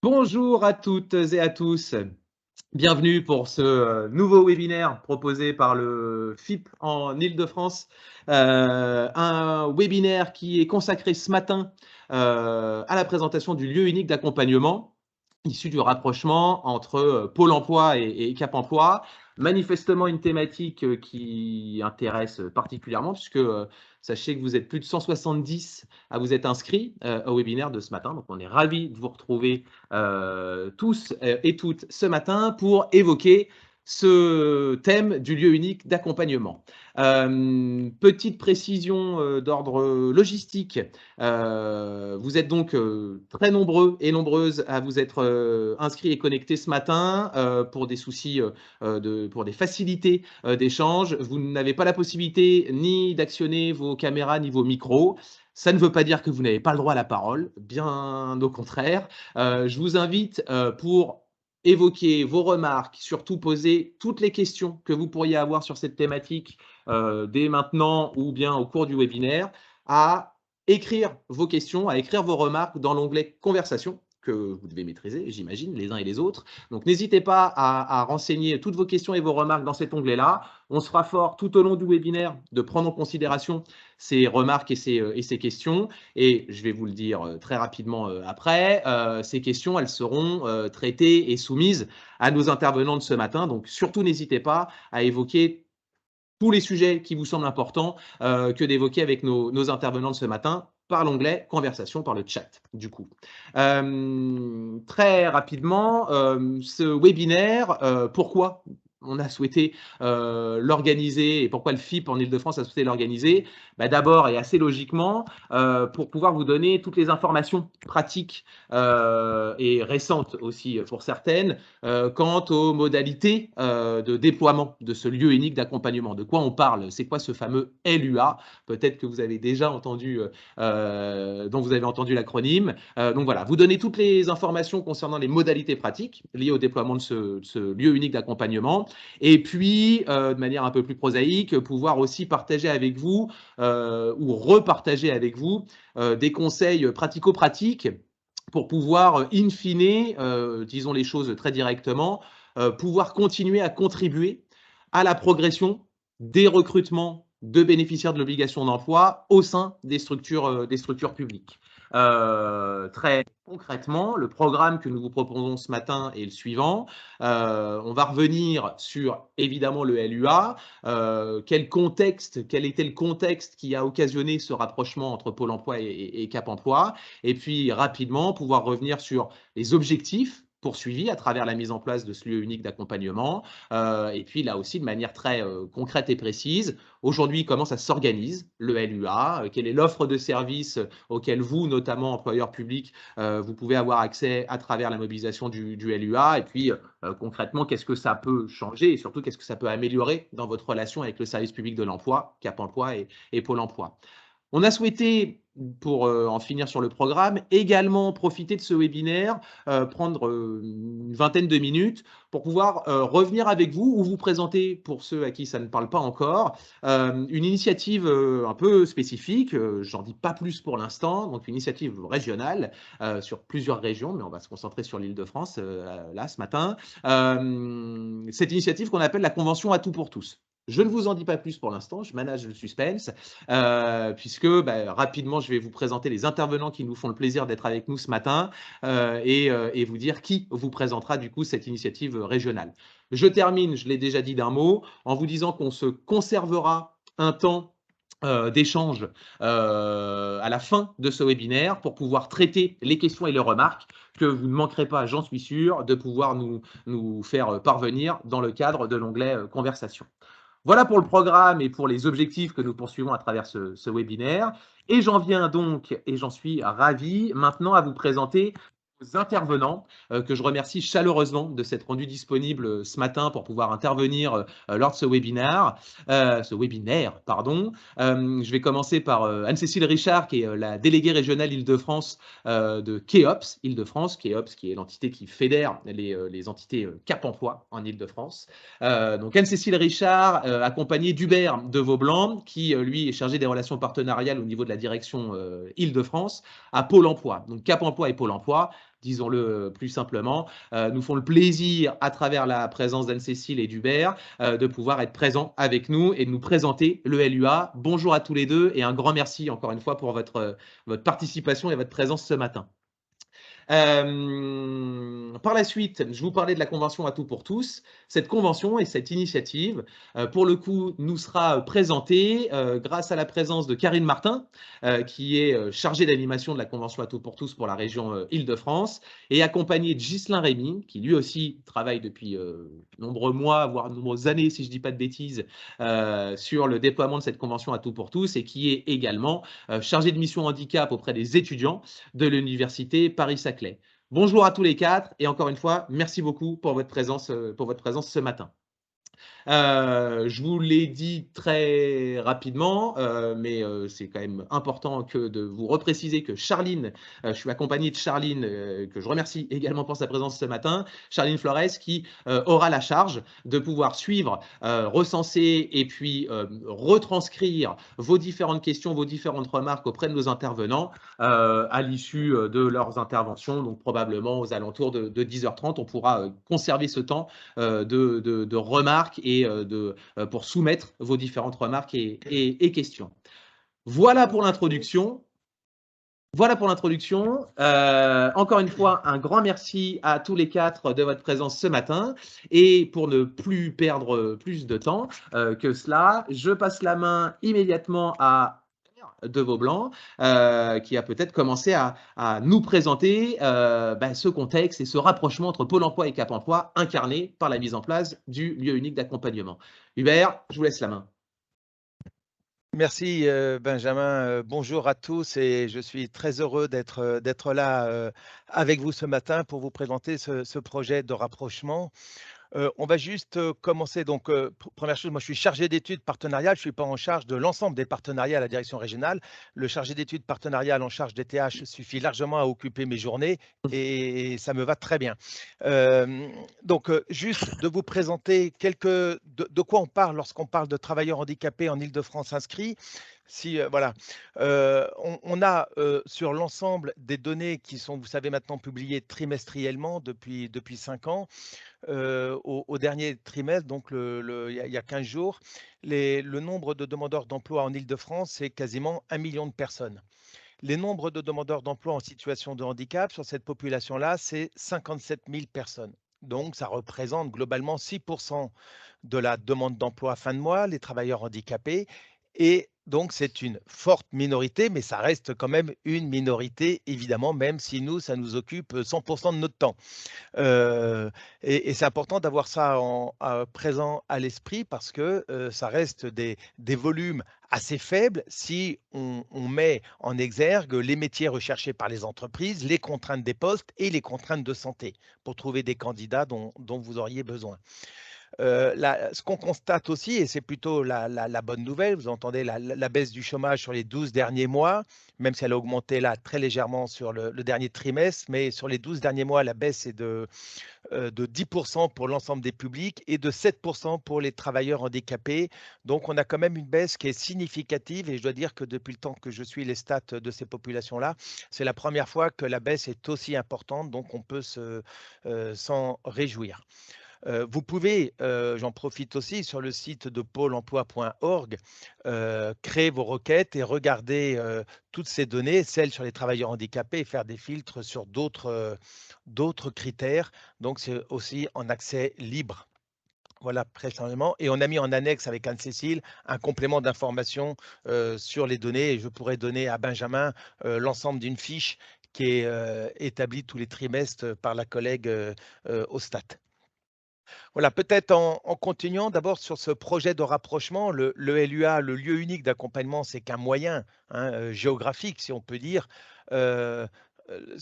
Bonjour à toutes et à tous. Bienvenue pour ce nouveau webinaire proposé par le FIP en Île-de-France. Un webinaire qui est consacré ce matin à la présentation du lieu unique d'accompagnement issu du rapprochement entre Pôle emploi et Cap emploi. Manifestement une thématique qui intéresse particulièrement puisque sachez que vous êtes plus de 170 à vous être inscrits au webinaire de ce matin. Donc on est ravis de vous retrouver tous et toutes ce matin pour évoquer ce thème du lieu unique d'accompagnement. Petite précision d'ordre logistique, vous êtes donc très nombreux et nombreuses à vous être inscrits et connectés ce matin pour des soucis, pour des facilités d'échange. Vous n'avez pas la possibilité ni d'actionner vos caméras ni vos micros. Ça ne veut pas dire que vous n'avez pas le droit à la parole, bien au contraire. Je vous invite pour évoquer vos remarques, surtout poser toutes les questions que vous pourriez avoir sur cette thématique dès maintenant ou bien au cours du webinaire, à écrire vos questions, à écrire vos remarques dans l'onglet « Conversation » que vous devez maîtriser, j'imagine, les uns et les autres. Donc, n'hésitez pas à renseigner toutes vos questions et vos remarques dans cet onglet-là. On sera fort tout au long du webinaire de prendre en considération ces remarques et ces questions. Et je vais vous le dire très rapidement après, ces questions, elles seront traitées et soumises à nos intervenants de ce matin. Donc, surtout, n'hésitez pas à évoquer tous les sujets qui vous semblent importants que d'évoquer avec nos intervenants de ce matin par l'onglet conversation, par le chat, du coup. Très rapidement, ce webinaire, pourquoi on a souhaité l'organiser et pourquoi le FIP en Ile-de-France a souhaité l'organiser? D'abord et assez logiquement, pour pouvoir vous donner toutes les informations pratiques et récentes aussi pour certaines, quant aux modalités de déploiement de ce lieu unique d'accompagnement. De quoi on parle? C'est quoi ce fameux LUA? Peut-être que vous avez déjà entendu, dont vous avez entendu l'acronyme. Donc voilà, vous donnez toutes les informations concernant les modalités pratiques liées au déploiement de ce lieu unique d'accompagnement. Et puis, de manière un peu plus prosaïque, pouvoir aussi partager avec vous ou repartager avec vous des conseils pratico-pratiques pour pouvoir, in fine, disons les choses très directement, pouvoir continuer à contribuer à la progression des recrutements de bénéficiaires de l'obligation d'emploi au sein des structures publiques. Très concrètement, le programme que nous vous proposons ce matin est le suivant. On va revenir sur, évidemment, le LUA. Quel était le contexte qui a occasionné ce rapprochement entre Pôle emploi et Cap emploi? Et puis, rapidement, pouvoir revenir sur les objectifs poursuivis à travers la mise en place de ce lieu unique d'accompagnement. Et puis là aussi, de manière très concrète et précise, aujourd'hui, comment ça s'organise, le LUA, quelle est l'offre de services auquel vous, notamment employeurs publics, vous pouvez avoir accès à travers la mobilisation du LUA, et puis concrètement, qu'est-ce que ça peut changer et surtout, qu'est-ce que ça peut améliorer dans votre relation avec le service public de l'emploi, Cap emploi et Pôle emploi. On a souhaité, pour en finir sur le programme, également profiter de ce webinaire, prendre une vingtaine de minutes pour pouvoir revenir avec vous ou vous présenter, pour ceux à qui ça ne parle pas encore, une initiative un peu spécifique, j'en dis pas plus pour l'instant, donc une initiative régionale sur plusieurs régions, mais on va se concentrer sur l'Île-de-France là ce matin. Cette initiative qu'on appelle la Convention à tout pour tous. Je ne vous en dis pas plus pour l'instant, je manage le suspense, puisque rapidement, je vais vous présenter les intervenants qui nous font le plaisir d'être avec nous ce matin et vous dire qui vous présentera du coup cette initiative régionale. Je termine, je l'ai déjà dit d'un mot, en vous disant qu'on se conservera un temps d'échange à la fin de ce webinaire pour pouvoir traiter les questions et les remarques que vous ne manquerez pas, j'en suis sûr, de pouvoir nous faire parvenir dans le cadre de l'onglet Conversation. Voilà pour le programme et pour les objectifs que nous poursuivons à travers ce webinaire. Et j'en viens donc, et j'en suis ravi, maintenant à vous présenter aux intervenants que je remercie chaleureusement de s'être rendus disponibles ce matin pour pouvoir intervenir lors de ce webinaire. Je vais commencer par Anne-Cécile Richard, qui est la déléguée régionale Île-de-France de KEOPS Île-de-France, KEOPS qui est l'entité qui fédère les entités Cap emploi en Île-de-France. Donc Anne-Cécile Richard, accompagnée d'Hubert de Vaublanc, qui lui est chargé des relations partenariales au niveau de la direction Île-de-France à Pôle emploi. Donc Cap emploi et Pôle emploi, disons-le plus simplement, nous font le plaisir, à travers la présence d'Anne-Cécile et d'Hubert, de pouvoir être présents avec nous et de nous présenter le LUA. Bonjour à tous les deux et un grand merci encore une fois pour votre participation et votre présence ce matin. Par la suite, je vous parlais de la convention à tout pour tous. Cette convention et cette initiative, pour le coup, nous sera présentée grâce à la présence de Karine Martin, qui est chargée d'animation de la convention à tout pour tous pour la région Île-de-France, et accompagnée de Ghislain Rémy, qui lui aussi travaille depuis nombreux mois, voire de nombreuses années, si je ne dis pas de bêtises, sur le déploiement de cette convention à tout pour tous, et qui est également chargé de mission handicap auprès des étudiants de l'université Paris-Saclay. Bonjour à tous les quatre et encore une fois, merci beaucoup pour votre présence ce matin. Je vous l'ai dit très rapidement, mais c'est quand même important de vous repréciser que Charline, je suis accompagné de Charline, que je remercie également pour sa présence ce matin, Charline Flores, qui aura la charge de pouvoir suivre, recenser et puis retranscrire vos différentes questions, vos différentes remarques auprès de nos intervenants à l'issue de leurs interventions, donc probablement aux alentours de 10h30. On pourra conserver ce temps de remarques et pour soumettre vos différentes remarques et questions. Voilà pour l'introduction. Encore une fois, un grand merci à tous les quatre de votre présence ce matin. Et pour ne plus perdre plus de temps que cela, je passe la main immédiatement à de Vaublanc, qui a peut-être commencé à nous présenter ce contexte et ce rapprochement entre Pôle emploi et Cap emploi incarné par la mise en place du lieu unique d'accompagnement. Hubert, je vous laisse la main. Merci Benjamin, bonjour à tous et je suis très heureux d'être là avec vous ce matin pour vous présenter ce projet de rapprochement. On va juste commencer. Donc, première chose, moi je suis chargé d'études partenariales, je ne suis pas en charge de l'ensemble des partenariats à la direction régionale. Le chargé d'études partenariales en charge des TH suffit largement à occuper mes journées et ça me va très bien. Donc, juste de vous présenter de quoi on parle lorsqu'on parle de travailleurs handicapés en Île-de-France inscrits. Voilà, on a sur l'ensemble des données qui sont, vous savez, maintenant publiées trimestriellement depuis 5 ans, au dernier trimestre, donc il y a 15 jours, le nombre de demandeurs d'emploi en Île-de-France, c'est quasiment 1 million de personnes. Les nombres de demandeurs d'emploi en situation de handicap sur cette population-là, c'est 57 000 personnes. Donc, ça représente globalement 6% de la demande d'emploi à fin de mois, les travailleurs handicapés. Et donc, c'est une forte minorité, mais ça reste quand même une minorité, évidemment, même si nous, ça nous occupe 100% de notre temps. Et c'est important d'avoir ça présent à l'esprit parce que ça reste des volumes assez faibles si on met en exergue les métiers recherchés par les entreprises, les contraintes des postes et les contraintes de santé pour trouver des candidats dont vous auriez besoin. Ce qu'on constate aussi, et c'est plutôt la bonne nouvelle, vous entendez la baisse du chômage sur les 12 derniers mois, même si elle a augmenté là très légèrement sur le dernier trimestre, mais sur les 12 derniers mois, la baisse est de 10% pour l'ensemble des publics et de 7% pour les travailleurs handicapés. Donc, on a quand même une baisse qui est significative et je dois dire que depuis le temps que je suis les stats de ces populations-là, c'est la première fois que la baisse est aussi importante, donc on peut s'en réjouir. Vous pouvez, j'en profite aussi, sur le site de pôle emploi.org, créer vos requêtes et regarder toutes ces données, celles sur les travailleurs handicapés, et faire des filtres sur d'autres critères. Donc, c'est aussi en accès libre. Voilà, précisément. Et on a mis en annexe avec Anne-Cécile un complément d'information sur les données. Et je pourrais donner à Benjamin l'ensemble d'une fiche qui est établie tous les trimestres par la collègue Ostat. Voilà, peut-être en continuant d'abord sur ce projet de rapprochement, le LUA, le lieu unique d'accompagnement, c'est qu'un moyen géographique, si on peut dire. Ce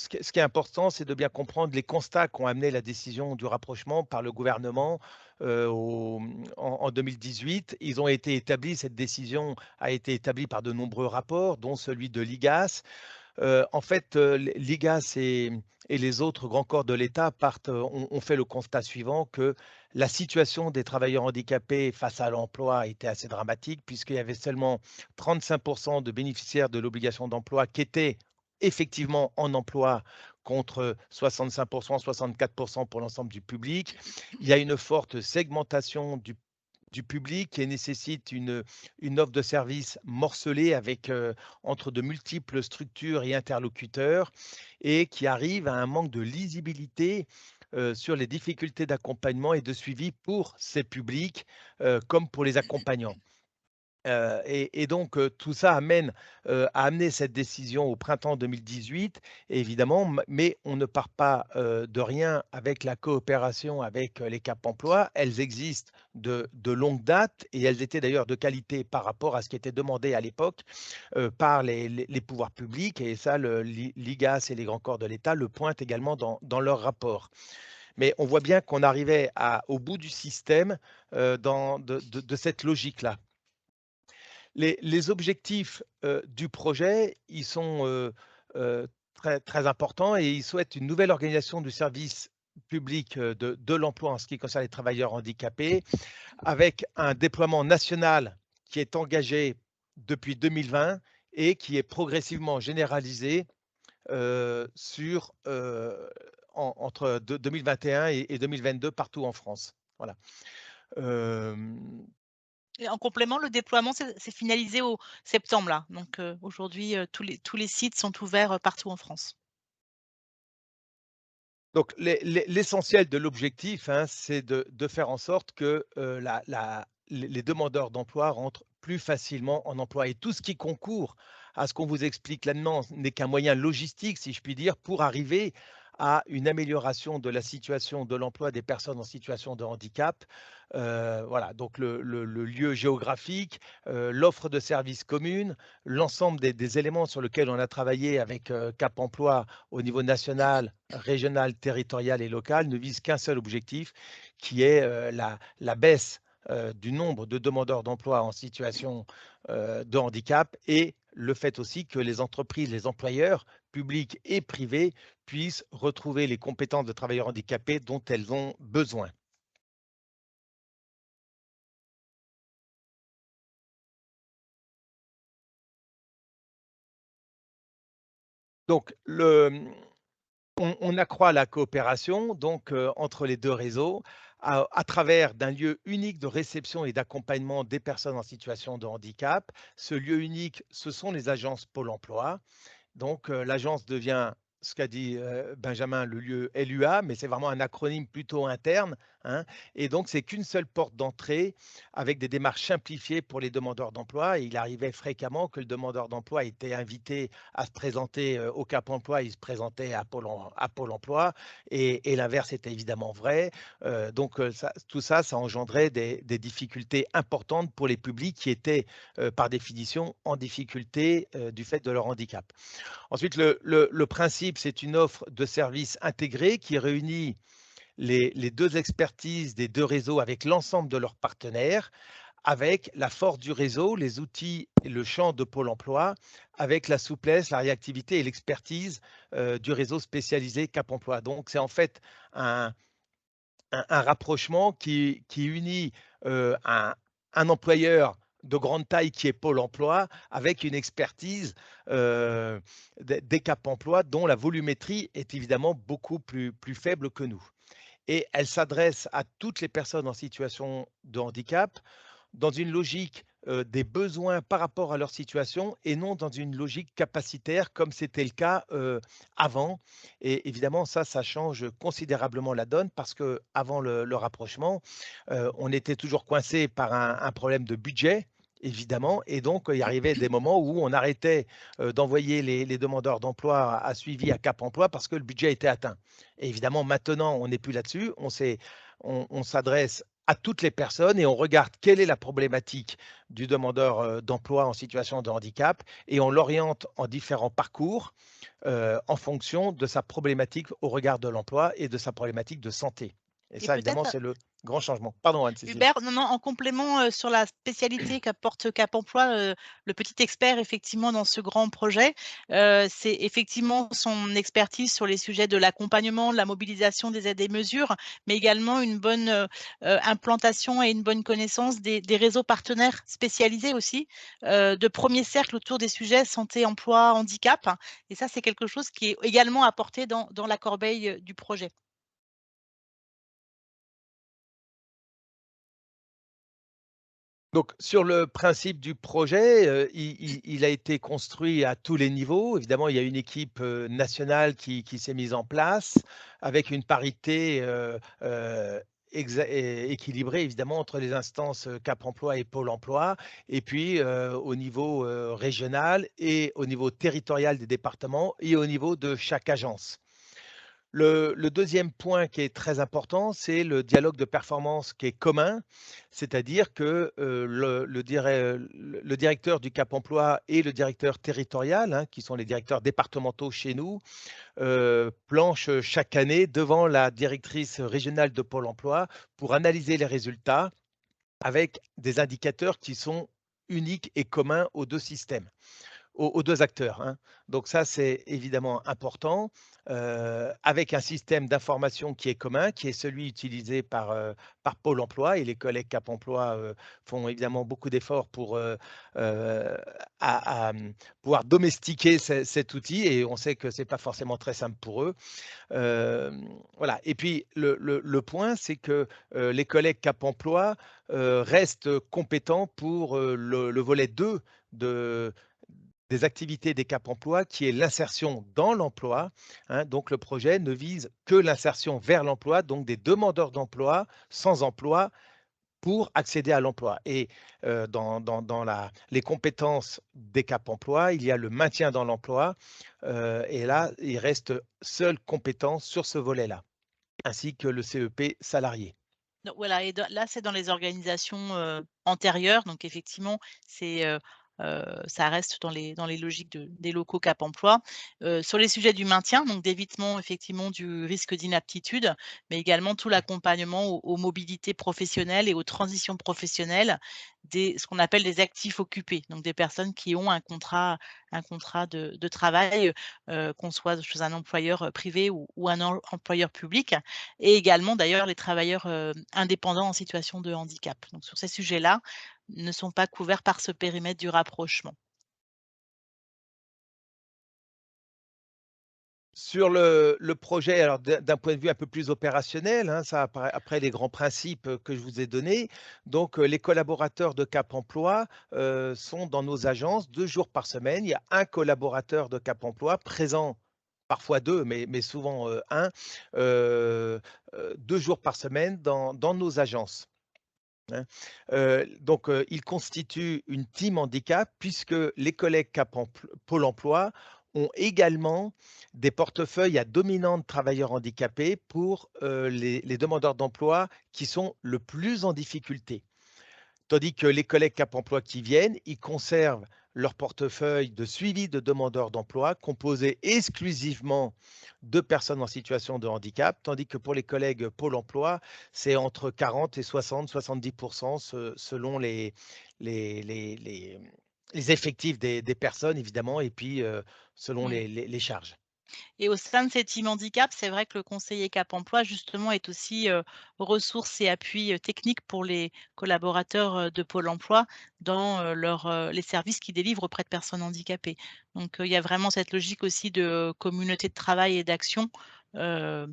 qui est important, c'est de bien comprendre les constats qu'ont amené la décision du rapprochement par le gouvernement en 2018. Ils ont été établis, cette décision a été établie par de nombreux rapports, dont celui de l'IGAS. En fait, l'IGAS et les autres grands corps de l'État ont fait le constat suivant que la situation des travailleurs handicapés face à l'emploi était assez dramatique puisqu'il y avait seulement 35% de bénéficiaires de l'obligation d'emploi qui étaient effectivement en emploi contre 65%, 64% pour l'ensemble du public. Il y a une forte segmentation du public qui nécessite une offre de service morcelée avec entre de multiples structures et interlocuteurs et qui arrive à un manque de lisibilité sur les difficultés d'accompagnement et de suivi pour ces publics comme pour les accompagnants. Et donc, tout ça a amené cette décision au printemps 2018 et évidemment, mais on ne part pas, de rien avec la coopération avec, les Cap Emploi. Elles existent de longue date et elles étaient d'ailleurs de qualité par rapport à ce qui était demandé à l'époque, par les pouvoirs publics et ça l'IGAS et les grands corps de l'État le pointent également dans leur rapport. Mais on voit bien qu'on arrivait au bout du système, de cette logique-là. Les objectifs, du projet, ils sont, très très importants et ils souhaitent une nouvelle organisation du service public, de l'emploi en ce qui concerne les travailleurs handicapés, avec un déploiement national qui est engagé depuis 2020 et qui est progressivement généralisé, entre 2021 et 2022 partout en France. Voilà. Hem Et en complément, le déploiement, c'est finalisé au septembre là, donc aujourd'hui, tous les sites sont ouverts, partout en France. Donc l'essentiel de l'objectif, hein, c'est de faire en sorte que, les demandeurs d'emploi rentrent plus facilement en emploi et tout ce qui concourt à ce qu'on vous explique là-dedans n'est qu'un moyen logistique, si je puis dire, pour arriver à une amélioration de la situation de l'emploi des personnes en situation de handicap. Voilà, donc le lieu géographique, l'offre de services commune, l'ensemble des éléments sur lesquels on a travaillé avec, Cap Emploi au niveau national, régional, territorial et local ne vise qu'un seul objectif qui est, la baisse, du nombre de demandeurs d'emploi en situation, de handicap et le fait aussi que les entreprises, les employeurs publics et privés puissent retrouver les compétences de travailleurs handicapés dont elles ont besoin. Donc on accroît la coopération donc entre les 2 réseaux à travers d'un lieu unique de réception et d'accompagnement des personnes en situation de handicap. Ce lieu unique, ce sont les agences Pôle emploi. Donc, l'agence devient, ce qu'a dit, Benjamin, le lieu LUA, mais c'est vraiment un acronyme plutôt interne, hein, et donc c'est qu'une seule porte d'entrée avec des démarches simplifiées pour les demandeurs d'emploi et il arrivait fréquemment que le demandeur d'emploi était invité à se présenter, au Cap emploi, il se présentait à Pôle emploi et l'inverse était évidemment vrai. Donc, tout ça, ça engendrait des difficultés importantes pour les publics qui étaient, par définition en difficulté, du fait de leur handicap. Ensuite, le principe, c'est une offre de services intégrée qui réunit les 2 expertises des 2 réseaux avec l'ensemble de leurs partenaires, avec la force du réseau, les outils et le champ de Pôle emploi, avec la souplesse, la réactivité et l'expertise, du réseau spécialisé Cap emploi. Donc c'est en fait un un rapprochement qui unit, un employeur de grande taille qui est Pôle emploi avec une expertise, heu, des Cap emploi dont la volumétrie est évidemment beaucoup plus faible que nous et elle s'adresse à toutes les personnes en situation de handicap dans une logique, des besoins par rapport à leur situation et non dans une logique capacitaire comme c'était le cas, avant et évidemment ça change considérablement la donne parce qu'avant le rapprochement, on était toujours coincé par un problème de budget, évidemment et donc il arrivait des moments où on arrêtait, d'envoyer les demandeurs d'emploi à suivi à Cap emploi parce que le budget était atteint et évidemment maintenant on n'est plus là-dessus, on s'adresse à toutes les personnes et on regarde quelle est la problématique du demandeur, d'emploi en situation de handicap et on l'oriente en différents parcours, en fonction de sa problématique au regard de l'emploi et de sa problématique de santé. Et Et ça, évidemment, peut-être c'est le grand changement. Pardon, Anne-Cécile. Hubert, non, non, en complément, sur la spécialité qu'apporte Cap Emploi, le petit expert effectivement dans ce grand projet, c'est effectivement son expertise sur les sujets de l'accompagnement, de la mobilisation des aides et mesures, mais également une bonne, implantation et une bonne connaissance des réseaux partenaires spécialisés aussi, de premier cercle autour des sujets santé, emploi, handicap, et ça, c'est quelque chose qui est également apporté dans la corbeille, du projet. Donc, sur le principe du projet, il a été construit à tous les niveaux. Évidemment, il y a une équipe nationale qui s'est mise en place avec une parité équilibrée, évidemment, entre les instances Cap Emploi et Pôle Emploi, et puis au niveau régional et au niveau territorial des départements et au niveau de chaque agence. Le 2e point qui est très important, c'est le dialogue de performance qui est commun, c'est-à-dire que, le directeur du Cap Emploi et le directeur territorial, hein, qui sont les directeurs départementaux chez nous, planchent chaque année devant la directrice régionale de Pôle emploi pour analyser les résultats avec des indicateurs qui sont uniques et communs aux 2 systèmes aux 2 acteurs, hein. Donc ça, c'est évidemment important, avec un système d'information qui est commun, qui est celui utilisé par Pôle emploi et les collègues Cap emploi, font évidemment beaucoup d'efforts pour, pouvoir domestiquer cet outil et on sait que c'est pas forcément très simple pour eux. Voilà et puis le point, c'est que, les collègues Cap emploi, restent compétents pour, le volet 2 de des activités des Cap emploi qui est l'insertion dans l'emploi, hein. Donc le projet ne vise que l'insertion vers l'emploi, donc des demandeurs d'emploi sans emploi pour accéder à l'emploi et dans les compétences des Cap emploi, il y a le maintien dans l'emploi, et là, il reste seule compétence sur ce volet-là, ainsi que le CEP salarié. Donc voilà et là, c'est dans les organisations, antérieures, donc effectivement, c'est, ça reste dans les logiques des locaux Cap emploi. Sur les sujets du maintien, donc d'évitement effectivement du risque d'inaptitude, mais également tout l'accompagnement aux mobilités professionnelles et aux transitions professionnelles des ce qu'on appelle des actifs occupés, donc des personnes qui ont un contrat de travail, qu'on soit chez un employeur, privé ou un employeur public et également d'ailleurs les travailleurs, indépendants en situation de handicap. Donc sur ces sujets-là, ne sont pas couverts par ce périmètre du rapprochement. Sur le projet, alors d'un point de vue un peu plus opérationnel, hein, ça après les grands principes, que je vous ai donnés. Donc, les collaborateurs de Cap emploi, sont dans nos agences 2 jours par semaine. Il y a un collaborateur de Cap emploi présent, parfois 2, mais souvent, 1, 2 jours par semaine dans nos agences, hein. Donc, ils constituent une team handicap puisque les collègues Pôle emploi ont également des portefeuilles à dominante travailleurs handicapés pour, les demandeurs d'emploi qui sont le plus en difficulté. Tandis que les collègues Cap emploi qui viennent, ils conservent leur portefeuille de suivi de demandeurs d'emploi composé exclusivement de personnes en situation de handicap, tandis que pour les collègues Pôle emploi, c'est entre 40 et 60-70 selon les les les les effectifs des personnes évidemment et puis, selon Mmh. les charges. Et au sein de ces teams handicap, c'est vrai que le conseiller Cap emploi justement est aussi, ressource et appui, technique pour les collaborateurs, de Pôle emploi dans, les services qu'ils délivrent auprès de personnes handicapées. Donc, il y a vraiment cette logique aussi de communauté de travail et d'action, heu,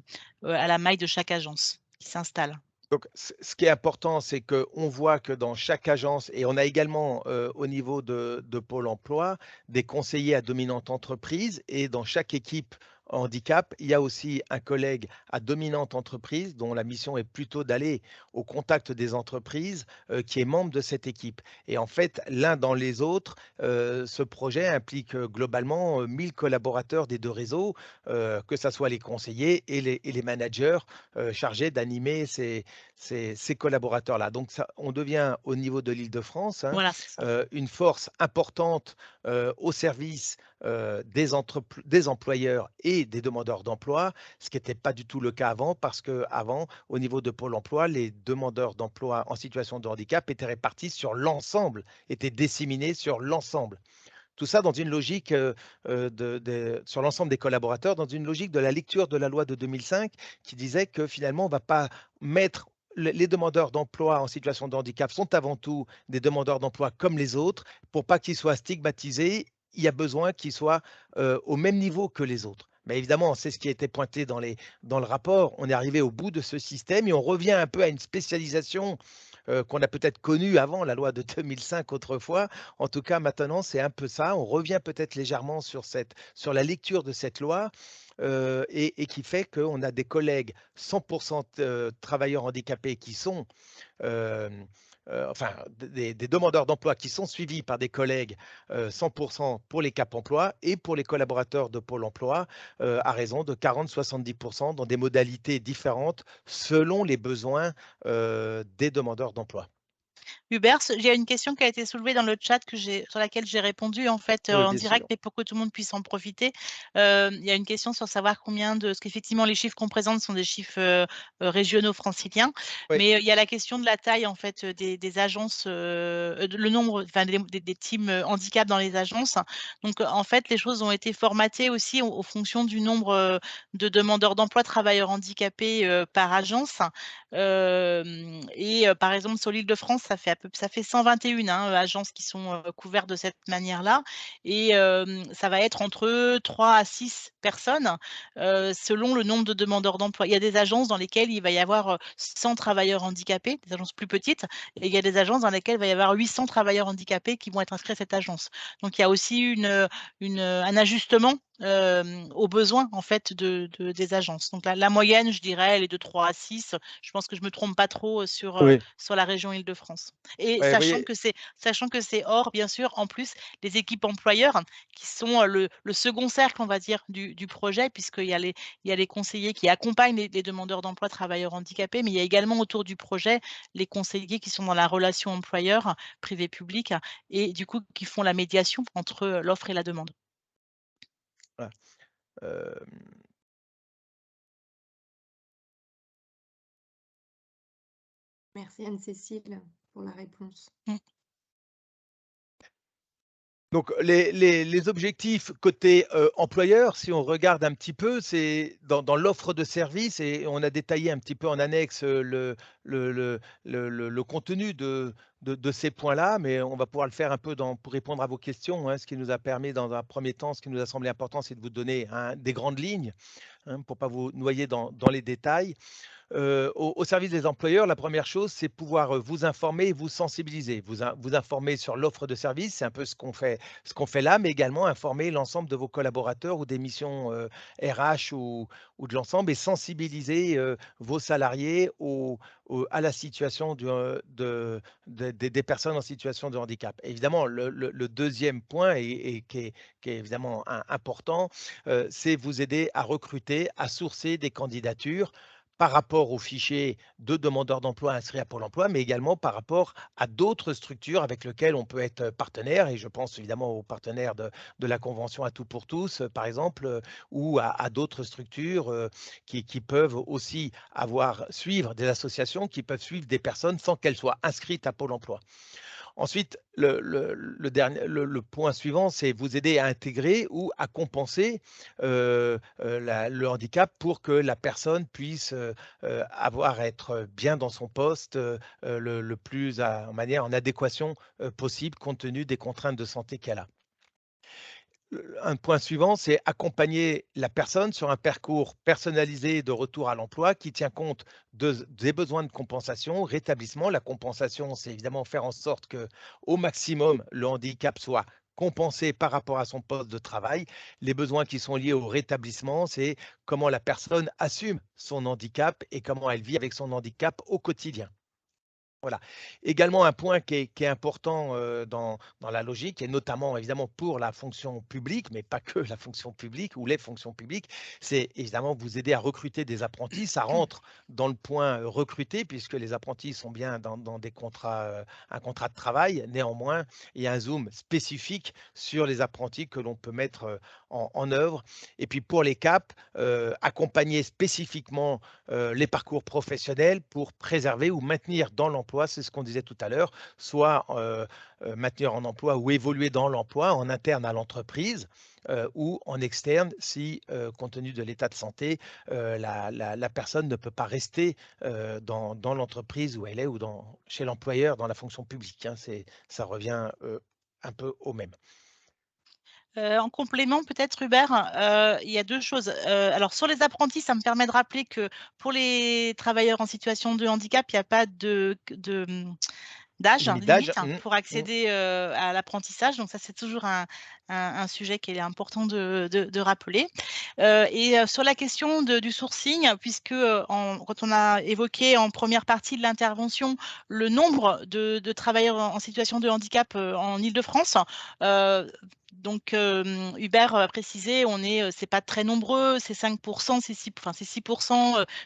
à la maille de chaque agence qui s'installe. Donc, ce qui est important, c'est qu'on voit que dans chaque agence et on a également, au niveau de Pôle emploi, des conseillers à dominante entreprise et dans chaque équipe handicap, il y a aussi un collègue à dominante entreprise dont la mission est plutôt d'aller au contact des entreprises, qui est membre de cette équipe et en fait, l'un dans les autres, ce projet implique, globalement, 1 000 collaborateurs des 2 réseaux, que ça soit les conseillers et les managers, chargés d'animer ces collaborateurs-là. Donc ça, on devient au niveau de l'Île-de-France, hein, Voilà, c'est ça. une force importante, au service, des employeurs et et des demandeurs d'emploi, ce qui n'était pas du tout le cas avant, parce qu'avant, au niveau de Pôle emploi, les demandeurs d'emploi en situation de handicap étaient répartis sur l'ensemble, étaient disséminés sur l'ensemble. Tout ça dans une logique sur l'ensemble des collaborateurs, dans une logique de la lecture de la loi de 2005 qui disait que finalement, on ne va pas mettre les demandeurs d'emploi en situation de handicap sont avant tout des demandeurs d'emploi comme les autres. Pour pas qu'ils soient stigmatisés, il y a besoin qu'ils soient au même niveau que les autres. Mais évidemment, c'est ce qui a été pointé dans le rapport. On est arrivé au bout de ce système et on revient un peu à une spécialisation qu'on a peut-être connue avant la loi de 2005 autrefois. En tout cas, maintenant, c'est un peu ça. On revient peut-être légèrement sur la lecture de cette loi et qui fait qu'on a des collègues 100% travailleurs handicapés qui sont euh, enfin, des demandeurs d'emploi qui sont suivis par des collègues 100% pour les Cap emploi et pour les collaborateurs de Pôle emploi à raison de 40-70% dans des modalités différentes selon les besoins des demandeurs d'emploi. Hubert, il y a une question qui a été soulevée dans le chat sur laquelle j'ai répondu en fait Oui, en bien direct, sûr. mais pour que tout le monde puisse en profiter. Il y a une question sur savoir parce qu'effectivement les chiffres qu'on présente sont des chiffres régionaux franciliens, Oui. mais il y a la question de la taille en fait des agences, le nombre, enfin des teams handicap dans les agences. Donc en fait les choses ont été formatées aussi aux fonctions du nombre de demandeurs d'emploi, travailleurs handicapés par agence. Par exemple, sur l'Île-de-France, ça fait 121 agences qui sont couvertes de cette manière-là. Et ça va être entre 3 à 6 personnes selon le nombre de demandeurs d'emploi. Il y a des agences dans lesquelles il va y avoir 100 travailleurs handicapés, des agences plus petites, et il y a des agences dans lesquelles il va y avoir 800 travailleurs handicapés qui vont être inscrits à cette agence. Donc, il y a aussi un ajustement aux besoins en fait des agences. Donc la moyenne, je dirais, elle est de 3 à 6. Je pense que je me trompe pas trop sur Oui. la région Île-de-France. Et Ouais, vous sachant voyez, que c'est hors, bien sûr, en plus les équipes employeurs qui sont le second cercle, on va dire, du projet, puisqu'il y a les conseillers qui accompagnent les demandeurs d'emploi travailleurs handicapés, mais il y a également autour du projet les conseillers qui sont dans la relation employeur privé-public et du coup qui font la médiation entre l'offre et la demande. voilà. Euh, Merci Anne-Cécile pour la réponse. Donc, les objectifs côté employeur, si on regarde un petit peu, c'est dans l'offre de service et on a détaillé un petit peu en annexe le contenu de ces points-là, mais on va pouvoir le faire un peu pour répondre à vos questions. Ce qui nous a permis, dans un premier temps, ce qui nous a semblé important, c'est de vous donner des grandes lignes pour ne pas vous noyer dans les détails. Au service des employeurs, la première chose, c'est pouvoir vous informer et vous sensibiliser. Vous informer sur l'offre de service, c'est un peu ce qu'on fait là, mais également informer l'ensemble de vos collaborateurs ou des missions RH ou de l'ensemble et sensibiliser vos salariés à la situation des personnes en situation de handicap. Évidemment, le deuxième point, et qui est évidemment important, c'est vous aider à recruter, à sourcer des candidatures par rapport aux fichiers de demandeurs d'emploi inscrits à Pôle emploi, mais également par rapport à d'autres structures avec lesquelles on peut être partenaire. Et je pense évidemment aux partenaires de la Convention à tout pour tous, par exemple, ou à d'autres structures qui peuvent aussi suivre des associations, qui peuvent suivre des personnes sans qu'elles soient inscrites à Pôle emploi. Ensuite, le point suivant, c'est vous aider à intégrer ou à compenser le handicap pour que la personne puisse être bien dans son poste le plus en adéquation possible compte tenu des contraintes de santé qu'elle a. Un point suivant, c'est accompagner la personne sur un parcours personnalisé de retour à l'emploi qui tient compte des besoins de compensation, rétablissement. La compensation, c'est évidemment faire en sorte que, au maximum, le handicap soit compensé par rapport à son poste de travail. Les besoins qui sont liés au rétablissement, c'est comment la personne assume son handicap et comment elle vit avec son handicap au quotidien. Voilà. Également un point qui est important dans la logique, et notamment évidemment pour la fonction publique, mais pas que la fonction publique ou les fonctions publiques, c'est évidemment vous aider à recruter des apprentis. Ça rentre dans le point recruter, puisque les apprentis sont bien dans des contrats, un contrat de travail. Néanmoins, il y a un zoom spécifique sur les apprentis que l'on peut mettre en œuvre. Et puis pour les CAP, accompagner spécifiquement les parcours professionnels pour préserver ou maintenir dans l'emploi, c'est ce qu'on disait tout à l'heure, soit maintenir en emploi ou évoluer dans l'emploi en interne à l'entreprise ou en externe si, compte tenu de l'état de santé, la personne ne peut pas rester dans l'entreprise où elle est ou chez l'employeur dans la fonction publique, hein. Ça revient un peu au même. En complément peut-être Hubert, il y a 2 choses. Alors sur les apprentis, ça me permet de rappeler que pour les travailleurs en situation de handicap, il n'y a pas d'âge Limite d'âge. limite pour accéder, à l'apprentissage. Donc ça, c'est toujours un sujet qu'il est important de rappeler. Sur la question du sourcing, puisque, quand on a évoqué en première partie de l'intervention le nombre de travailleurs en situation de handicap, en Île-de-France, donc Hubert a précisé, c'est pas très nombreux, c'est 5 c'est 6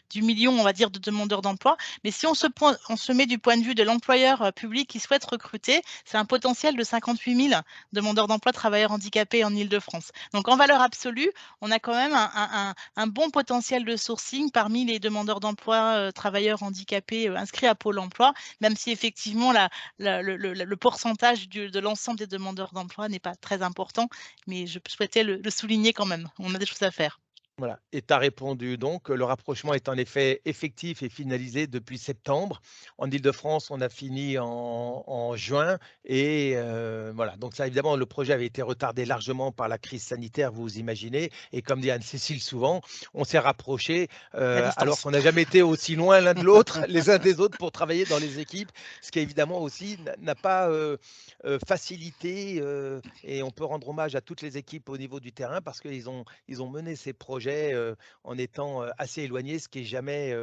du million, on va dire, de demandeurs d'emploi. Mais si on se met du point de vue de l'employeur public qui souhaite recruter, c'est un potentiel de 58 000 demandeurs d'emploi travailleurs handicapés en Île-de-France. Donc en valeur absolue, on a quand même un bon potentiel de sourcing parmi les demandeurs d'emploi travailleurs handicapés inscrits à Pôle emploi, même si effectivement le pourcentage de l'ensemble des demandeurs d'emploi n'est pas très important, mais je souhaitais le souligner quand même. On a des choses à faire. Voilà, et tu as répondu donc, le rapprochement est en effet effectif et finalisé depuis septembre. En Île-de-France, on a fini en juin et voilà, donc ça évidemment, le projet avait été retardé largement par la crise sanitaire, vous imaginez, et comme dit Anne-Cécile souvent, on s'est rapprochés, alors distance. qu'on n'a jamais été aussi loin l'un de l'autre, les uns des autres pour travailler dans les équipes, ce qui évidemment aussi n'a pas, facilité, et on peut rendre hommage à toutes les équipes au niveau du terrain parce qu'ils ont mené ces projets en étant assez éloignés, ce qui est jamais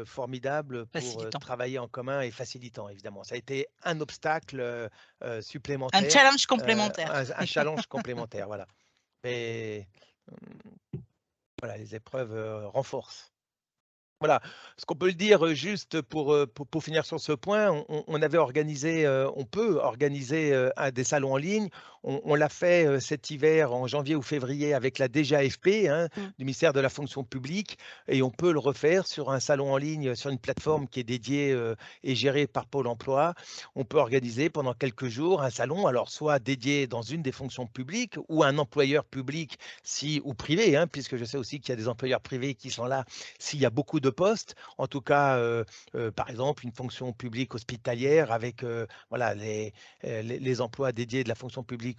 formidable pour Facilitant. travailler en commun et facilitant, évidemment. Ça a été un obstacle Un supplémentaire, challenge complémentaire. un challenge complémentaire, voilà. Mais voilà, les épreuves renforcent. Voilà, ce qu'on peut le dire juste pour finir sur ce point, on avait organisé, on peut organiser des salons en ligne. On l'a fait cet hiver en janvier ou février avec la DGAFP, hein, du ministère de la fonction publique, et on peut le refaire sur un salon en ligne, sur une plateforme qui est dédiée et gérée par Pôle emploi. On peut organiser pendant quelques jours un salon, alors soit dédié dans une des fonctions publiques ou un employeur public ou privé, hein, puisque je sais aussi qu'il y a des employeurs privés qui sont là s'il y a beaucoup de postes, en tout cas, par exemple, une fonction publique hospitalière avec voilà, les emplois dédiés de la fonction publique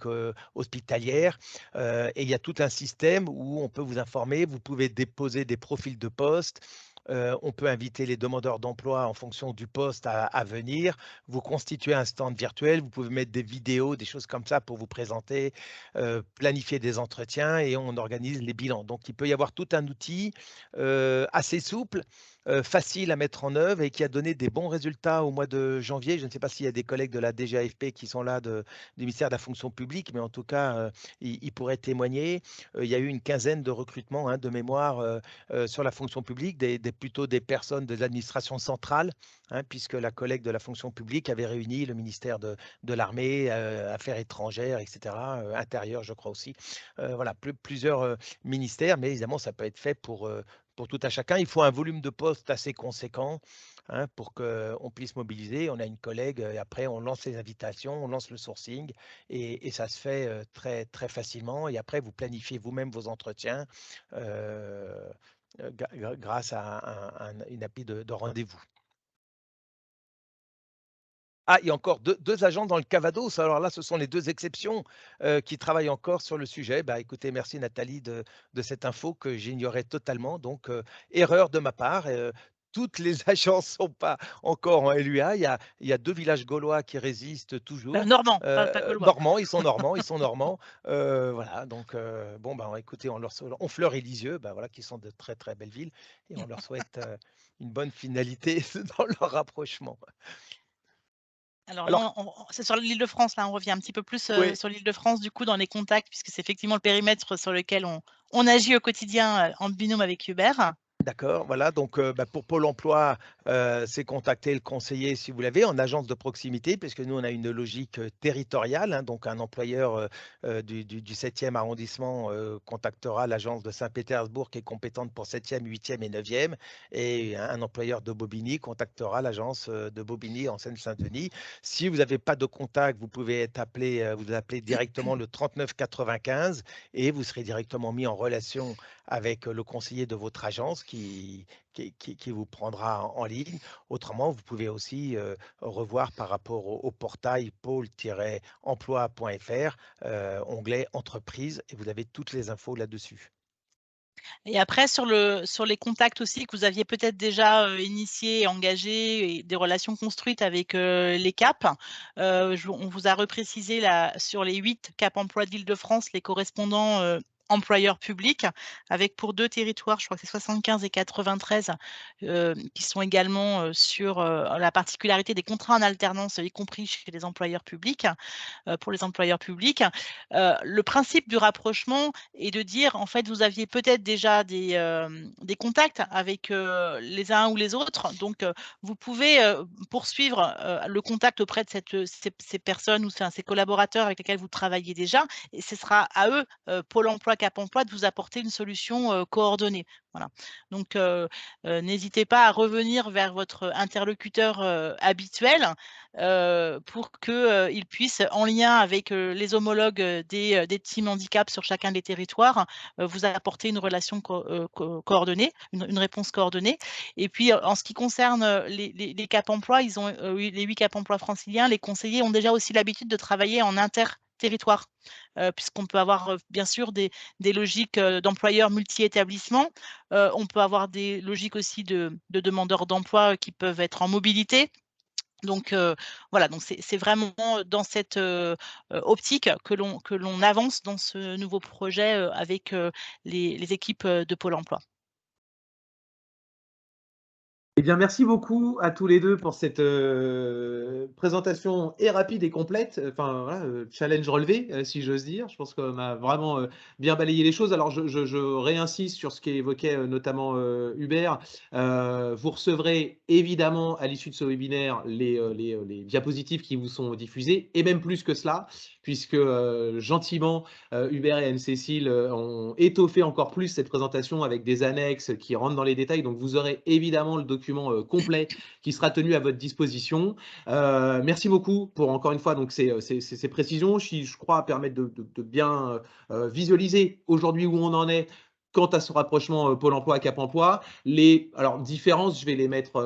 hospitalière. Et il y a tout un système où on peut vous informer, vous pouvez déposer des profils de poste. On peut inviter les demandeurs d'emploi en fonction du poste à venir. Vous constituez un stand virtuel, vous pouvez mettre des vidéos, des choses comme ça pour vous présenter, planifier des entretiens et on organise les bilans. Donc, il peut y avoir tout un outil assez souple, facile à mettre en œuvre et qui a donné des bons résultats au mois de janvier. Je ne sais pas s'il y a des collègues de la DGAFP qui sont là du ministère de la fonction publique, mais en tout cas, ils pourraient témoigner. Il y a eu une quinzaine de recrutements, hein, de mémoire sur la fonction publique, plutôt des personnes de l'administration centrale, hein, puisque la collègue de la fonction publique avait réuni le ministère de l'armée, affaires étrangères, etc., intérieur, je crois aussi. Voilà, plusieurs ministères, mais évidemment, ça peut être fait pour tout à chacun. Il faut un volume de postes assez conséquent, hein, pour qu'on puisse mobiliser. On a une collègue et après, on lance les invitations, on lance le sourcing et ça se fait très, très facilement. Et après, vous planifiez vous-même vos entretiens grâce à une appli de rendez-vous. Ah, il y a encore deux agents dans le Cavados. Alors là, ce sont les 2 exceptions qui travaillent encore sur le sujet. Bah, écoutez, merci Nathalie de cette info que j'ignorais totalement. Donc, erreur de ma part. toutes les agences sont pas encore en LUA. Il y a 2 villages gaulois qui résistent toujours. Normand, pas gaulois. Normands, ils sont normands. Voilà, donc bon, ben, écoutez, Honfleur et Lisieux, ben, voilà, qui sont de très, très belles villes et on leur souhaite, une bonne finalité dans leur rapprochement. Alors Alors là, c'est sur l'Île-de-France, là, on revient un petit peu plus, oui. sur l'Île-de-France, du coup, dans les contacts, puisque c'est effectivement le périmètre sur lequel on agit au quotidien, en binôme avec Hubert. D'accord, voilà, donc bah, pour Pôle emploi, c'est contacter le conseiller si vous l'avez en agence de proximité, puisque nous, on a une logique, territoriale, hein, donc un employeur, du 7e arrondissement, contactera l'agence de Saint-Pétersbourg qui est compétente pour 7e, 8e et 9e et un employeur de Bobigny contactera l'agence, de Bobigny en Seine-Saint-Denis. Si vous n'avez pas de contact, vous pouvez être appelé, vous appelez directement le 39 95 et vous serez directement mis en relation avec le conseiller de votre agence qui vous prendra en ligne. Autrement, vous pouvez aussi revoir par rapport au portail pôle-emploi.fr, onglet entreprise, et vous avez toutes les infos là-dessus. Et après sur les contacts aussi que vous aviez peut-être déjà, initiés, engagés et des relations construites avec, les CAP, on vous a reprécisé là sur les 8 CAP emploi d'Île-de-France, les correspondants, employeurs publics avec pour 2 territoires, je crois que c'est 75 et 93, qui sont également, sur, la particularité des contrats en alternance, y compris chez les employeurs publics. Pour les employeurs publics. Le principe du rapprochement est de dire, en fait, vous aviez peut-être déjà des contacts avec, les uns ou les autres, donc vous pouvez, poursuivre, le contact auprès de ces personnes ou ces collaborateurs avec lesquels vous travaillez déjà et ce sera à eux, Pôle emploi, Cap emploi, de vous apporter une solution, coordonnée. Voilà. Donc n'hésitez pas à revenir vers votre interlocuteur, habituel, pour que, il puisse, en lien avec, les homologues, des teams handicap sur chacun des territoires, vous apporter une relation coordonnée, une réponse coordonnée. Et puis, en ce qui concerne, les cap emploi, ils ont, oui, les 8 cap emploi franciliens, les conseillers ont déjà aussi l'habitude de travailler en interterritoire, puisqu'on peut avoir, bien sûr des logiques, d'employeurs multi-établissements. On peut avoir des logiques aussi de demandeurs d'emploi, qui peuvent être en mobilité. Donc voilà, donc c'est vraiment dans cette, optique que l'on avance dans ce nouveau projet, avec, les équipes, de Pôle emploi. Eh bien, merci beaucoup à tous les 2 pour cette, présentation et rapide et complète, enfin voilà, challenge relevé, si j'ose dire. Je pense qu'on a vraiment, bien balayé les choses. Alors je réinsiste sur ce qu'évoquait, notamment, Hubert. Vous recevrez évidemment à l'issue de ce webinaire les diapositives qui vous sont diffusées et même plus que cela puisque, gentiment, Hubert et Anne-Cécile, ont étoffé encore plus cette présentation avec des annexes qui rentrent dans les détails. Donc vous aurez évidemment le document complet qui sera tenu à votre disposition. Merci beaucoup pour encore une fois donc ces précisions qui, je crois, permettent de bien visualiser aujourd'hui où on en est quant à ce rapprochement Pôle emploi Cap emploi. Alors, différences, je vais les mettre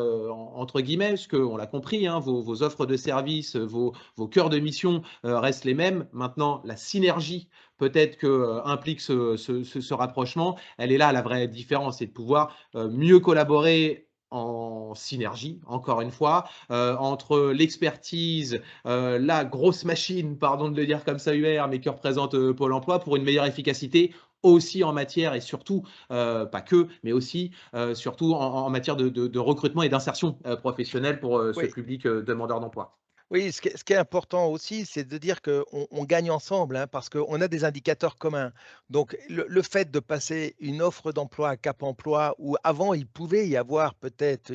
entre guillemets, parce qu'on l'a compris, hein, vos offres de services, vos cœurs de mission restent les mêmes. Maintenant, la synergie peut-être que implique ce rapprochement, elle est là la vraie différence, c'est de pouvoir mieux collaborer en synergie, encore une fois, entre l'expertise, la grosse machine, pardon de le dire comme ça UR, mais que représente Pôle emploi pour une meilleure efficacité aussi en matière et surtout, pas que, mais aussi, surtout en matière de recrutement et d'insertion professionnelle pour ce Oui. public demandeur d'emploi. Oui, ce qui est important aussi, c'est de dire qu'on gagne ensemble, hein, parce qu'on a des indicateurs communs. Donc, le fait de passer une offre d'emploi à Cap emploi, où avant, il pouvait y avoir peut-être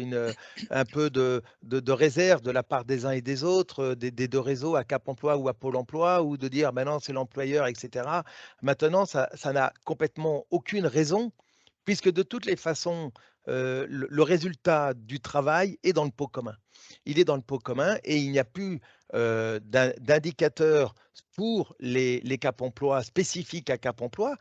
un peu de réserve de la part des uns et des autres, des 2 réseaux à Cap emploi ou à Pôle emploi, ou de dire: «Maintenant, c'est l'employeur» et cetera. Maintenant, ça n'a complètement aucune raison, puisque de toutes les façons, le résultat du travail est dans le pot commun. Il est dans le pot commun et il n'y a plus, d'indicateurs pour les Cap emploi spécifiques à Cap emploi,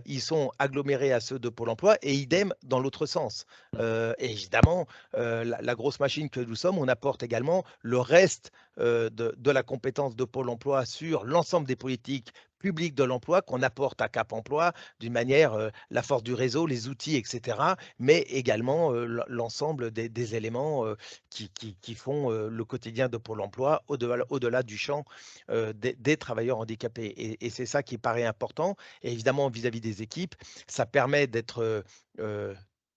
ils sont agglomérés à ceux de Pôle emploi et idem dans l'autre sens. Et évidemment, la grosse machine que nous sommes, on apporte également le reste de la compétence de Pôle emploi sur l'ensemble des politiques publiques de l'emploi qu'on apporte à Cap emploi d'une manière, la force du réseau, les outils, etc., mais également l'ensemble des éléments qui font le quotidien de Pôle emploi au-delà du champ des travailleurs handicapés. Et c'est ça qui paraît important. Et évidemment, vis-à-vis des équipes, ça permet d'être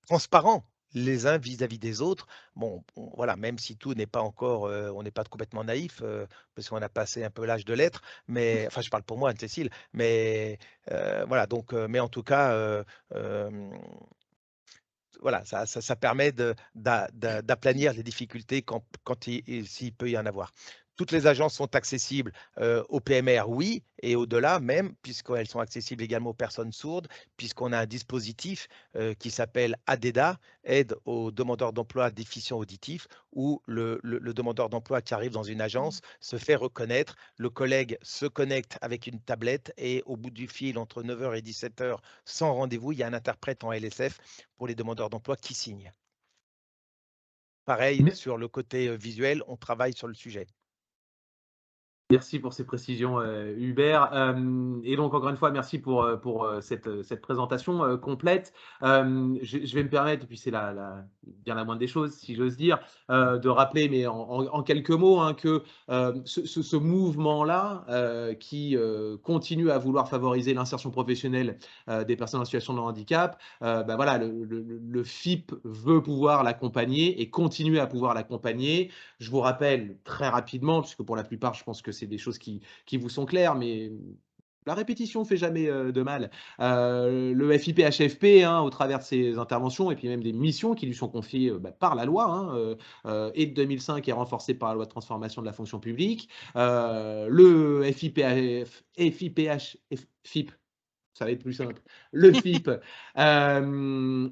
transparent les uns vis-à-vis des autres. Bon, voilà, même si tout n'est pas encore, on n'est pas complètement naïf, parce qu'on a passé un peu l'âge de l'être, mais enfin, je parle pour moi, Anne-Cécile, mais voilà, donc, mais en tout cas, voilà, ça permet d'aplanir les difficultés s'il peut y en avoir. Toutes les agences sont accessibles aux PMR, oui, et au-delà même, puisqu'elles sont accessibles également aux personnes sourdes, puisqu'on a un dispositif qui s'appelle ADEDA, Aide aux demandeurs d'emploi déficients auditifs, où le demandeur d'emploi qui arrive dans une agence se fait reconnaître, le collègue se connecte avec une tablette et au bout du fil, entre 9 h et 17 h, sans rendez-vous, il y a un interprète en LSF pour les demandeurs d'emploi qui signent. Pareil, Mais- sur le côté visuel, on travaille sur le sujet. Merci pour ces précisions, Hubert. Et donc, encore une fois, merci pour cette présentation complète. Je vais me permettre, et puis c'est bien la moindre des choses, si j'ose dire, de rappeler, mais en quelques mots, hein, que ce mouvement-là, qui continue à vouloir favoriser l'insertion professionnelle des personnes en situation de handicap, bah voilà, le FIP veut pouvoir l'accompagner et continuer à pouvoir l'accompagner. Je vous rappelle très rapidement, puisque pour la plupart, je pense que c'est des choses qui vous sont claires, mais la répétition fait jamais de mal. Le FIP-HFP, hein, au travers de ses interventions et puis même des missions qui lui sont confiées par la loi, hein, et de 2005 et renforcées par la loi de transformation de la fonction publique, le FIP, ça va être plus simple. Le FIP,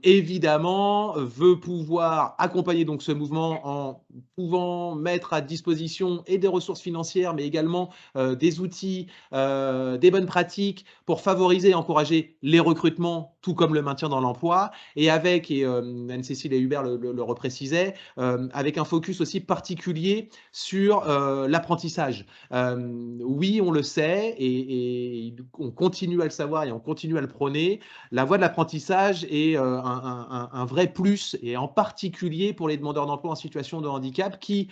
évidemment, veut pouvoir accompagner donc ce mouvement en pouvant mettre à disposition et des ressources financières, mais également des outils, des bonnes pratiques pour favoriser et encourager les recrutements, tout comme le maintien dans l'emploi, et avec, et Anne-Cécile et Hubert le reprécisaient, avec un focus aussi particulier sur l'apprentissage. Oui, on le sait, et on continue à le savoir et on continue à le prôner. La voie de l'apprentissage est un vrai plus, et en particulier pour les demandeurs d'emploi en situation de handicap qui,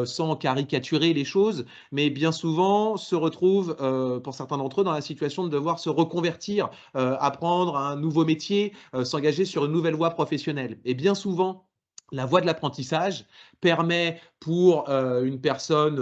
sans caricaturer les choses, mais bien souvent se retrouvent, pour certains d'entre eux, dans la situation de devoir se reconvertir, apprendre un nouveau métier, s'engager sur une nouvelle voie professionnelle. Et bien souvent, la voie de l'apprentissage permet pour une personne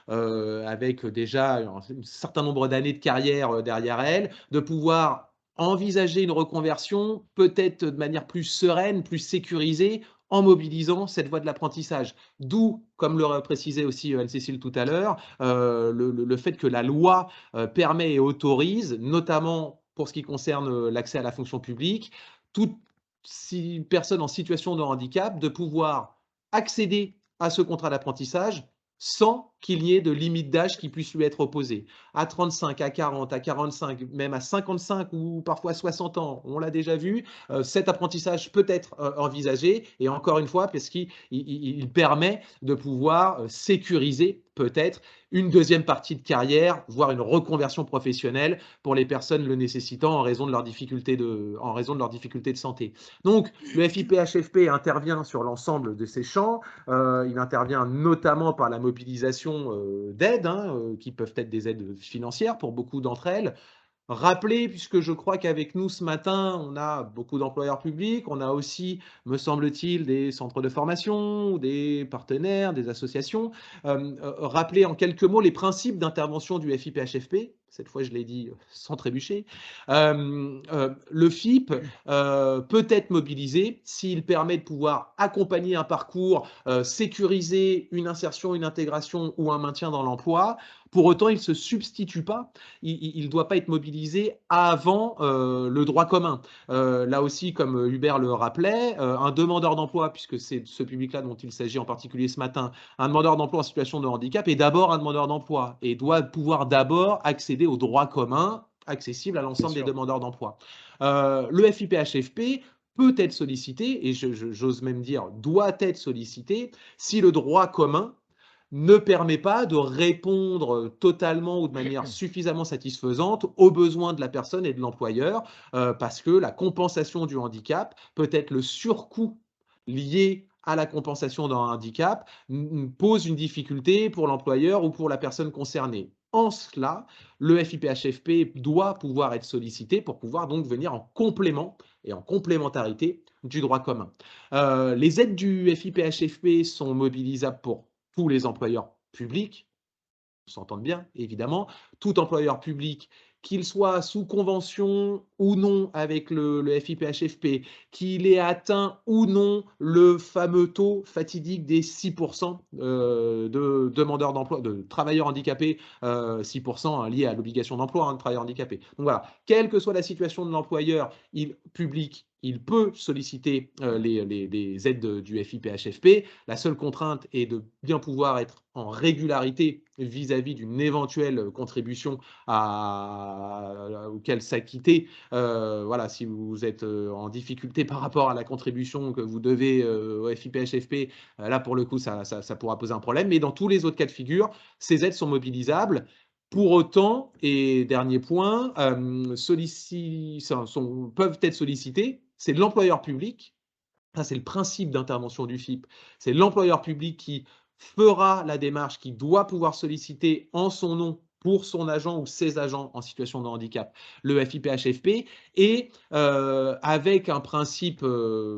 avec déjà un certain nombre d'années de carrière derrière elle, de pouvoir envisager une reconversion peut-être de manière plus sereine, plus sécurisée, en mobilisant cette voie de l'apprentissage. D'où, comme le précisait aussi Anne-Cécile tout à l'heure, le fait que la loi permet et autorise, notamment pour ce qui concerne l'accès à la fonction publique, toute personne en situation de handicap de pouvoir accéder à ce contrat d'apprentissage sans qu'il y ait de limite d'âge qui puisse lui être opposée. À 35, à 40, à 45, même à 55 ou parfois 60 ans, on l'a déjà vu, cet apprentissage peut être envisagé, et encore une fois, parce qu'il permet de pouvoir sécuriser peut-être une deuxième partie de carrière, voire une reconversion professionnelle pour les personnes le nécessitant en raison de leurs difficultés de santé. Donc, le FIP-HFP intervient sur l'ensemble de ces champs. Il intervient notamment par la mobilisation d'aides, hein, qui peuvent être des aides financières pour beaucoup d'entre elles. Rappeler, puisque je crois qu'avec nous ce matin, on a beaucoup d'employeurs publics, on a aussi, me semble-t-il, des centres de formation, des partenaires, des associations. Rappeler en quelques mots les principes d'intervention du FIP-HFP. cette fois je l'ai dit sans trébucher, le FIP peut être mobilisé s'il permet de pouvoir accompagner un parcours, sécuriser une insertion, une intégration ou un maintien dans l'emploi. Pour autant, il ne se substitue pas, il ne doit pas être mobilisé avant le droit commun. Là aussi, comme Hubert le rappelait, un demandeur d'emploi, puisque c'est ce public-là dont il s'agit en particulier ce matin, un demandeur d'emploi en situation de handicap est d'abord un demandeur d'emploi et doit pouvoir d'abord accéder au droit commun accessible à l'ensemble des demandeurs d'emploi. Le FIPHFP peut être sollicité, et j'ose même dire doit être sollicité, si le droit commun ne permet pas de répondre totalement ou de manière suffisamment satisfaisante aux besoins de la personne et de l'employeur, parce que la compensation du handicap peut être le surcoût lié à la compensation d'un handicap pose une difficulté pour l'employeur ou pour la personne concernée. En cela, le FIPHFP doit pouvoir être sollicité pour pouvoir donc venir en complément et en complémentarité du droit commun. Les aides du FIPHFP sont mobilisables pour tous les employeurs publics, on s'entend bien, évidemment, tout employeur public, qu'il soit sous convention ou non avec le FIPHFP, qu'il ait atteint ou non le fameux taux fatidique des 6% de demandeurs d'emploi, de travailleurs handicapés, 6% liés à l'obligation d'emploi de travailleurs handicapés. Donc voilà, quelle que soit la situation de l'employeur public, il peut solliciter les aides du FIPHFP. La seule contrainte est de bien pouvoir être en régularité vis-à-vis d'une éventuelle contribution auquel s'acquitter. Voilà, si vous êtes en difficulté par rapport à la contribution que vous devez au FIPHFP, là pour le coup ça pourra poser un problème. Mais dans tous les autres cas de figure, ces aides sont mobilisables. Pour autant, et dernier point, peuvent être sollicités, c'est l'employeur public, ça c'est le principe d'intervention du FIP, c'est l'employeur public qui fera la démarche, qui doit pouvoir solliciter en son nom pour son agent ou ses agents en situation de handicap, le FIPHFP, et avec un principe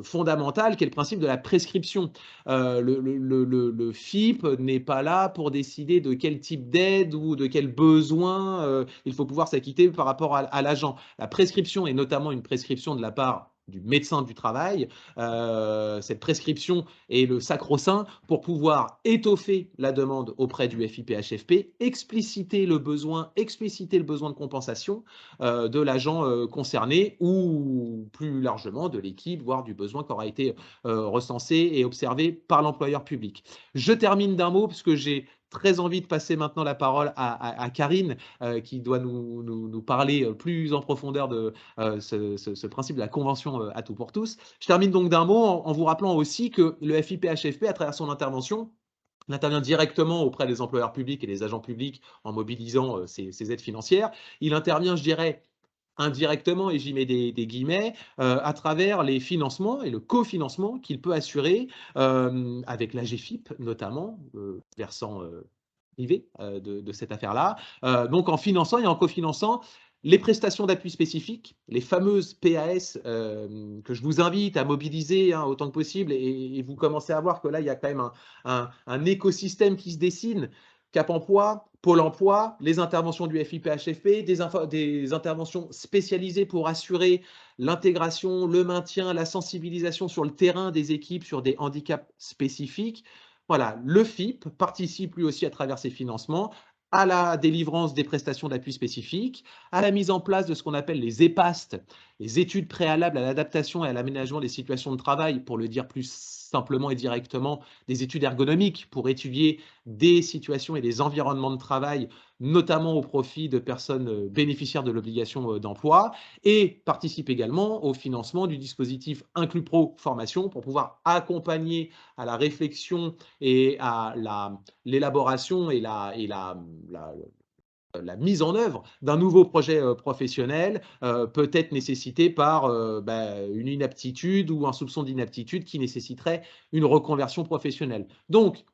fondamental qui est le principe de la prescription. Le FIP n'est pas là pour décider de quel type d'aide ou de quel besoin il faut pouvoir s'acquitter par rapport à l'agent. La prescription est notamment une prescription de la part du médecin du travail. Cette prescription est le sacro-saint pour pouvoir étoffer la demande auprès du FIPHFP, expliciter le besoin de compensation de l'agent concerné ou plus largement de l'équipe, voire du besoin qui aura été recensé et observé par l'employeur public. Je termine d'un mot parce que j'ai très envie de passer maintenant la parole à Karine, qui doit nous parler plus en profondeur de ce principe de la convention à tout pour tous. Je termine donc d'un mot en vous rappelant aussi que le FIPHFP, à travers son intervention, il intervient directement auprès des employeurs publics et des agents publics en mobilisant ces aides financières. Il intervient, je dirais, indirectement, et j'y mets des guillemets, à travers les financements et le cofinancement qu'il peut assurer avec l'AGFIP notamment, versant privé de cette affaire-là. Donc en finançant et en cofinançant les prestations d'appui spécifiques, les fameuses PAS que je vous invite à mobiliser autant que possible, et vous commencez à voir que là, il y a quand même un écosystème qui se dessine. Cap Emploi, Pôle Emploi, les interventions du FIPHFP, des interventions spécialisées pour assurer l'intégration, le maintien, la sensibilisation sur le terrain des équipes sur des handicaps spécifiques. Voilà, le FIP participe lui aussi à travers ses financements à la délivrance des prestations d'appui spécifiques, à la mise en place de ce qu'on appelle les EPAST, les études préalables à l'adaptation et à l'aménagement des situations de travail, pour le dire plus simplement et directement, des études ergonomiques pour étudier des situations et des environnements de travail, notamment au profit de personnes bénéficiaires de l'obligation d'emploi, et participe également au financement du dispositif Inclus Pro Formation pour pouvoir accompagner à la réflexion et à l'élaboration et la mise en œuvre d'un nouveau projet professionnel peut être nécessité par une inaptitude ou un soupçon d'inaptitude qui nécessiterait une reconversion professionnelle. Donc,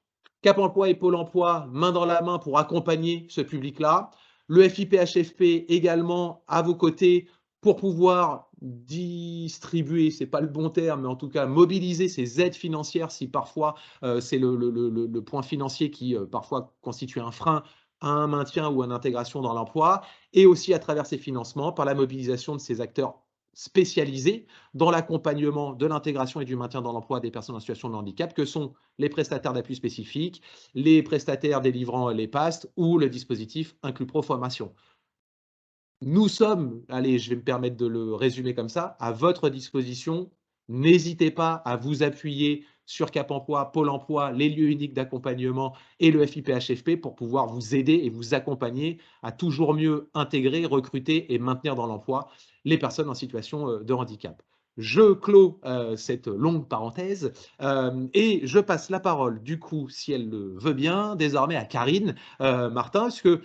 Cap Emploi et Pôle Emploi, main dans la main pour accompagner ce public-là. Le FIPHFP également à vos côtés pour pouvoir distribuer, ce n'est pas le bon terme, mais en tout cas mobiliser ces aides financières si parfois c'est le point financier qui parfois constitue un frein à un maintien ou à une intégration dans l'emploi, et aussi à travers ces financements, par la mobilisation de ces acteurs spécialisés dans l'accompagnement de l'intégration et du maintien dans l'emploi des personnes en situation de handicap, que sont les prestataires d'appui spécifiques, les prestataires délivrant les PAST ou le dispositif Inclus Pro Formation. Nous sommes, allez, je vais me permettre de le résumer comme ça, à votre disposition. N'hésitez pas à vous appuyer sur Cap Emploi, Pôle emploi, les lieux uniques d'accompagnement et le FIPHFP pour pouvoir vous aider et vous accompagner à toujours mieux intégrer, recruter et maintenir dans l'emploi les personnes en situation de handicap. Je clôt cette longue parenthèse et je passe la parole, du coup, si elle le veut bien, désormais à Karine Martin, parce que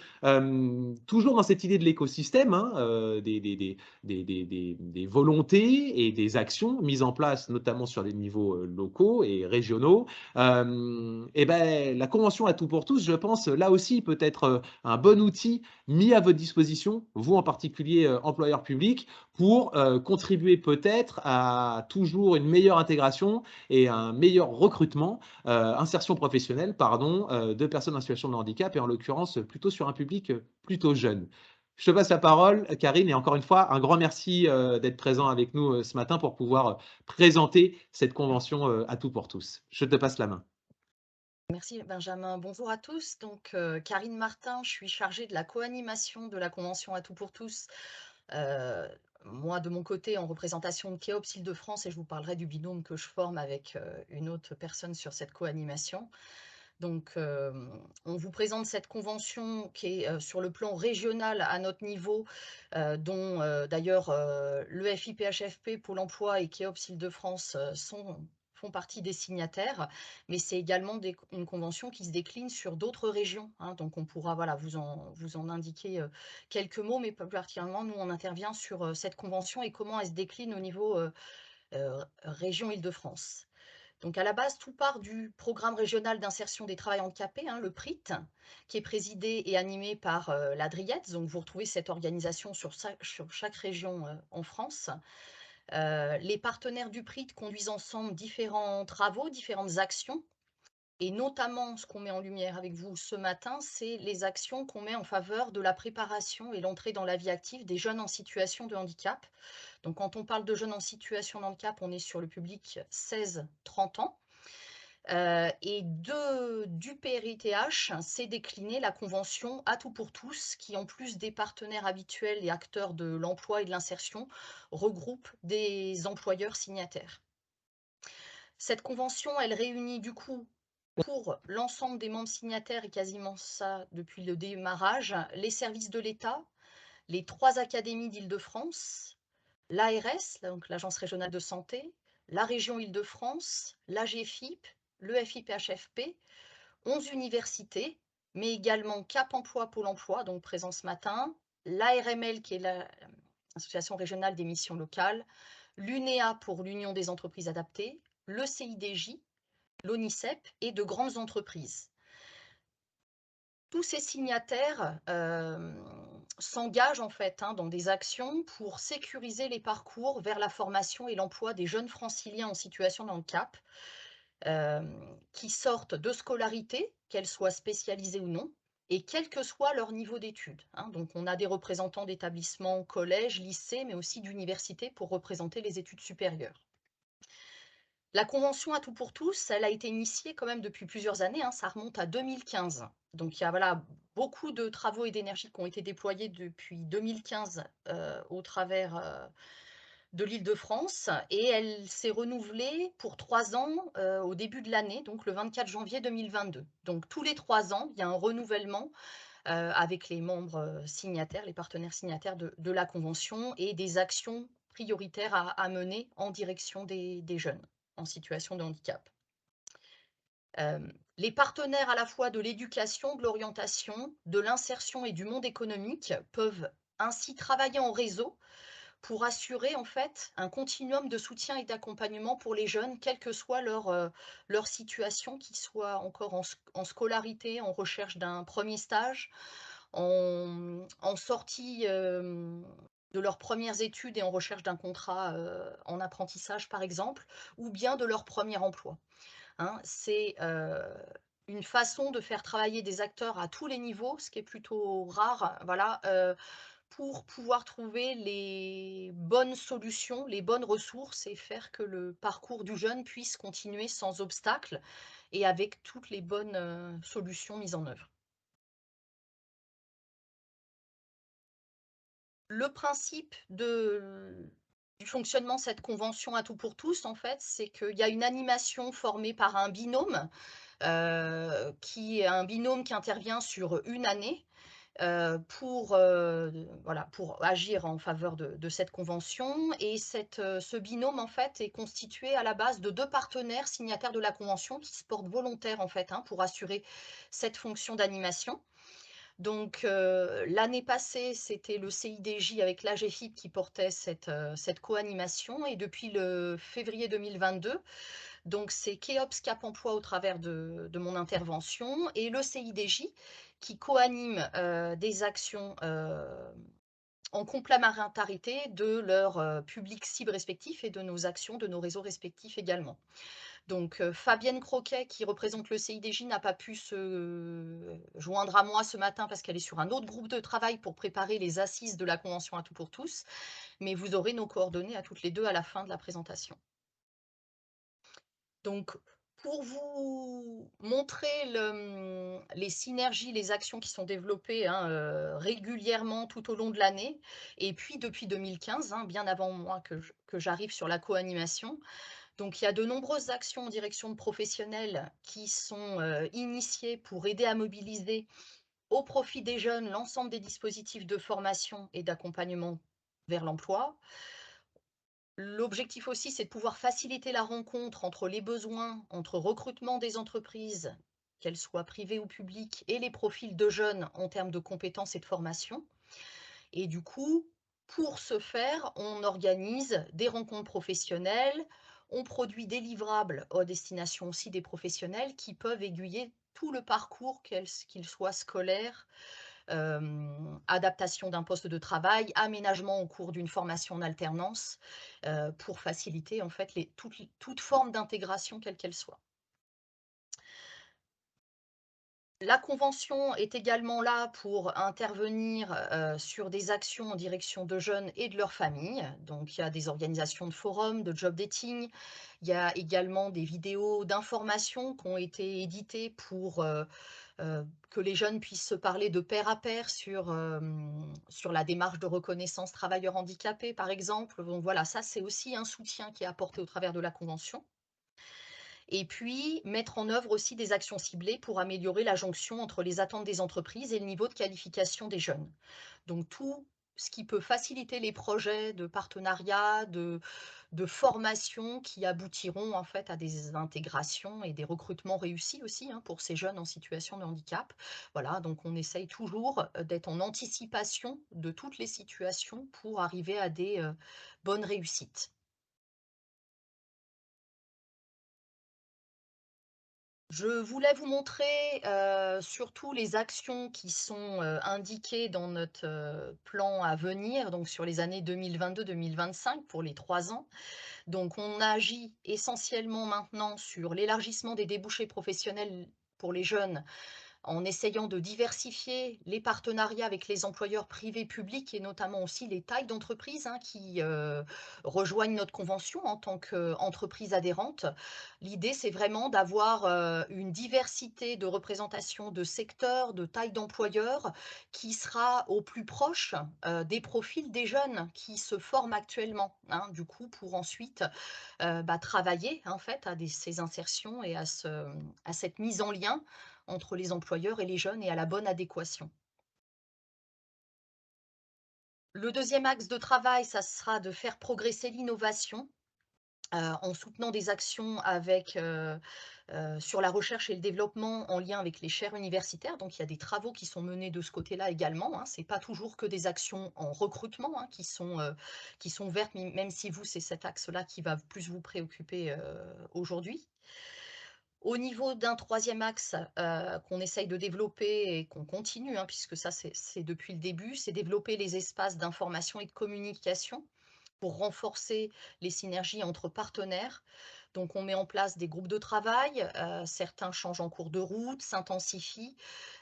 toujours dans cette idée de l'écosystème, hein, des volontés et des actions mises en place, notamment sur les niveaux locaux et régionaux, et ben, la Convention à tout pour tous, je pense, là aussi, peut être un bon outil mis à votre disposition, vous en particulier employeur public, pour contribuer peut-être à toujours une meilleure intégration et un meilleur recrutement, insertion professionnelle, pardon, de personnes en situation de handicap, et en l'occurrence plutôt sur un public plutôt jeune. Je te passe la parole, Karine, et encore une fois, un grand merci d'être présent avec nous ce matin pour pouvoir présenter cette convention à tout pour tous. Je te passe la main. Merci Benjamin. Bonjour à tous. Donc Karine Martin, je suis chargée de la co-animation de la Convention à tout pour tous. Moi, de mon côté, en représentation de Keops Île-de-France, et je vous parlerai du binôme que je forme avec une autre personne sur cette co-animation. Donc, on vous présente cette convention qui est sur le plan régional à notre niveau, dont d'ailleurs le FIPHFP, Pôle emploi et Keops Île-de-France font partie des signataires, mais c'est également une convention qui se décline sur d'autres régions, hein. Donc on pourra voilà, vous en indiquer quelques mots, mais plus particulièrement, nous on intervient sur cette convention et comment elle se décline au niveau région Île-de-France. Donc à la base, tout part du programme régional d'insertion des travailleurs handicapés, hein, le PRIT, qui est présidé et animé par la DRIETS. Donc vous retrouvez cette organisation sur chaque région en France. Les partenaires du PRIT conduisent ensemble différents travaux, différentes actions. Et notamment, ce qu'on met en lumière avec vous ce matin, c'est les actions qu'on met en faveur de la préparation et l'entrée dans la vie active des jeunes en situation de handicap. Donc quand on parle de jeunes en situation de handicap, on est sur le public 16-30 ans. Et du PRITH, c'est décliné la convention à tout pour tous, qui en plus des partenaires habituels et acteurs de l'emploi et de l'insertion, regroupe des employeurs signataires. Cette convention, elle réunit du coup, pour l'ensemble des membres signataires, et quasiment ça depuis le démarrage, les services de l'État, les 3 académies d'Île-de-France, l'ARS, donc l'Agence régionale de santé, la région Île-de-France, l'AGFIP, le FIPHFP, 11 universités, mais également Cap Emploi, Pôle emploi, donc présent ce matin, l'ARML, qui est l'Association régionale des missions locales, l'UNEA pour l'Union des entreprises adaptées, le CIDJ, l'ONICEP et de grandes entreprises. Tous ces signataires s'engagent en fait dans des actions pour sécuriser les parcours vers la formation et l'emploi des jeunes franciliens en situation de handicap qui sortent de scolarité, qu'elles soient spécialisées ou non, et quel que soit leur niveau d'études. Donc on a des représentants d'établissements, collèges, lycées, mais aussi d'universités pour représenter les études supérieures. La convention à tout pour tous, elle a été initiée quand même depuis plusieurs années, ça remonte à 2015. Donc il y a voilà, beaucoup de travaux et d'énergie qui ont été déployés depuis 2015 au travers de l'Île-de-France, et elle s'est renouvelée pour 3 ans au début de l'année, donc le 24 janvier 2022. Donc tous les 3 ans, il y a un renouvellement avec les membres signataires, les partenaires signataires de la convention, et des actions prioritaires à mener en direction des jeunes en situation de handicap. Les partenaires à la fois de l'éducation, de l'orientation, de l'insertion et du monde économique peuvent ainsi travailler en réseau pour assurer en fait un continuum de soutien et d'accompagnement pour les jeunes, quelle que soit leur situation, qu'ils soient encore en scolarité, en recherche d'un premier stage, en sortie de leurs premières études et en recherche d'un contrat en apprentissage par exemple, ou bien de leur premier emploi. C'est une façon de faire travailler des acteurs à tous les niveaux, ce qui est plutôt rare, voilà, pour pouvoir trouver les bonnes solutions, les bonnes ressources et faire que le parcours du jeune puisse continuer sans obstacle et avec toutes les bonnes, solutions mises en œuvre. Le principe du fonctionnement de cette convention à tout pour tous, en fait, c'est qu'il y a une animation formée par un binôme, qui est un binôme qui intervient sur une année, voilà, pour agir en faveur de cette convention et ce binôme, en fait, est constitué à la base de 2 partenaires signataires de la convention qui se portent volontaires, en fait, hein, pour assurer cette fonction d'animation. Donc, l'année passée, c'était le CIDJ avec l'AGEFIP qui portait cette co-animation et depuis le février 2022, donc c'est Keops Cap Emploi au travers de mon intervention et le CIDJ qui co-anime, des actions, en complémentarité de leur, public cible respectif et de nos actions, de nos réseaux respectifs également. Donc, Fabienne Croquet, qui représente le CIDJ, n'a pas pu se joindre à moi ce matin parce qu'elle est sur un autre groupe de travail pour préparer les assises de la convention à tout pour tous, mais vous aurez nos coordonnées à toutes les 2 à la fin de la présentation. Donc, pour vous montrer les synergies, les actions qui sont développées, hein, régulièrement tout au long de l'année et puis depuis 2015, hein, bien avant moi que j'arrive sur la co-animation. Donc, il y a de nombreuses actions en direction de professionnels qui sont, initiées pour aider à mobiliser au profit des jeunes l'ensemble des dispositifs de formation et d'accompagnement vers l'emploi. L'objectif aussi, c'est de pouvoir faciliter la rencontre entre les besoins, entre recrutement des entreprises, qu'elles soient privées ou publiques, et les profils de jeunes en termes de compétences et de formation. Et du coup, pour ce faire, on organise des rencontres professionnelles, on produit des livrables à destination aussi des professionnels qui peuvent aiguiller tout le parcours, qu'il soit scolaire, adaptation d'un poste de travail, aménagement au cours d'une formation en alternance, pour faciliter en fait toute forme d'intégration quelle qu'elle soit. La convention est également là pour intervenir, sur des actions en direction de jeunes et de leurs familles. Donc il y a des organisations de forums, de job dating. Il y a également des vidéos d'information qui ont été éditées pour, que les jeunes puissent se parler de pair à pair sur la démarche de reconnaissance travailleurs handicapés, par exemple. Donc voilà, ça c'est aussi un soutien qui est apporté au travers de la convention. Et puis, mettre en œuvre aussi des actions ciblées pour améliorer la jonction entre les attentes des entreprises et le niveau de qualification des jeunes. Donc tout ce qui peut faciliter les projets de partenariat, de formation qui aboutiront en fait à des intégrations et des recrutements réussis aussi, hein, pour ces jeunes en situation de handicap. Voilà, donc on essaye toujours, d'être en anticipation de toutes les situations pour arriver à des, bonnes réussites. Je voulais vous montrer, surtout les actions qui sont, indiquées dans notre, plan à venir, donc sur les années 2022-2025 pour les 3 ans. Donc on agit essentiellement maintenant sur l'élargissement des débouchés professionnels pour les jeunes en essayant de diversifier les partenariats avec les employeurs privés, publics et notamment aussi les tailles d'entreprises, hein, qui rejoignent notre convention en tant qu'entreprise adhérente. L'idée, c'est vraiment d'avoir une diversité de représentation de secteurs, de tailles d'employeurs qui sera au plus proche des profils des jeunes qui se forment actuellement, hein, du coup, pour ensuite travailler en fait à ces insertions et à cette mise en lien entre les employeurs et les jeunes et à la bonne adéquation. Le deuxième axe de travail, ça sera de faire progresser l'innovation, en soutenant des actions avec, sur la recherche et le développement en lien avec les chaires universitaires. Donc il y a des travaux qui sont menés de ce côté-là également, hein. Ce n'est pas toujours que des actions en recrutement, hein, qui sont vertes, même si vous, c'est cet axe-là qui va plus vous préoccuper, aujourd'hui. Au niveau d'un troisième axe, qu'on essaye de développer et qu'on continue, hein, puisque ça c'est depuis le début, c'est développer les espaces d'information et de communication pour renforcer les synergies entre partenaires, Donc, on met en place des groupes de travail, certains changent en cours de route, s'intensifient.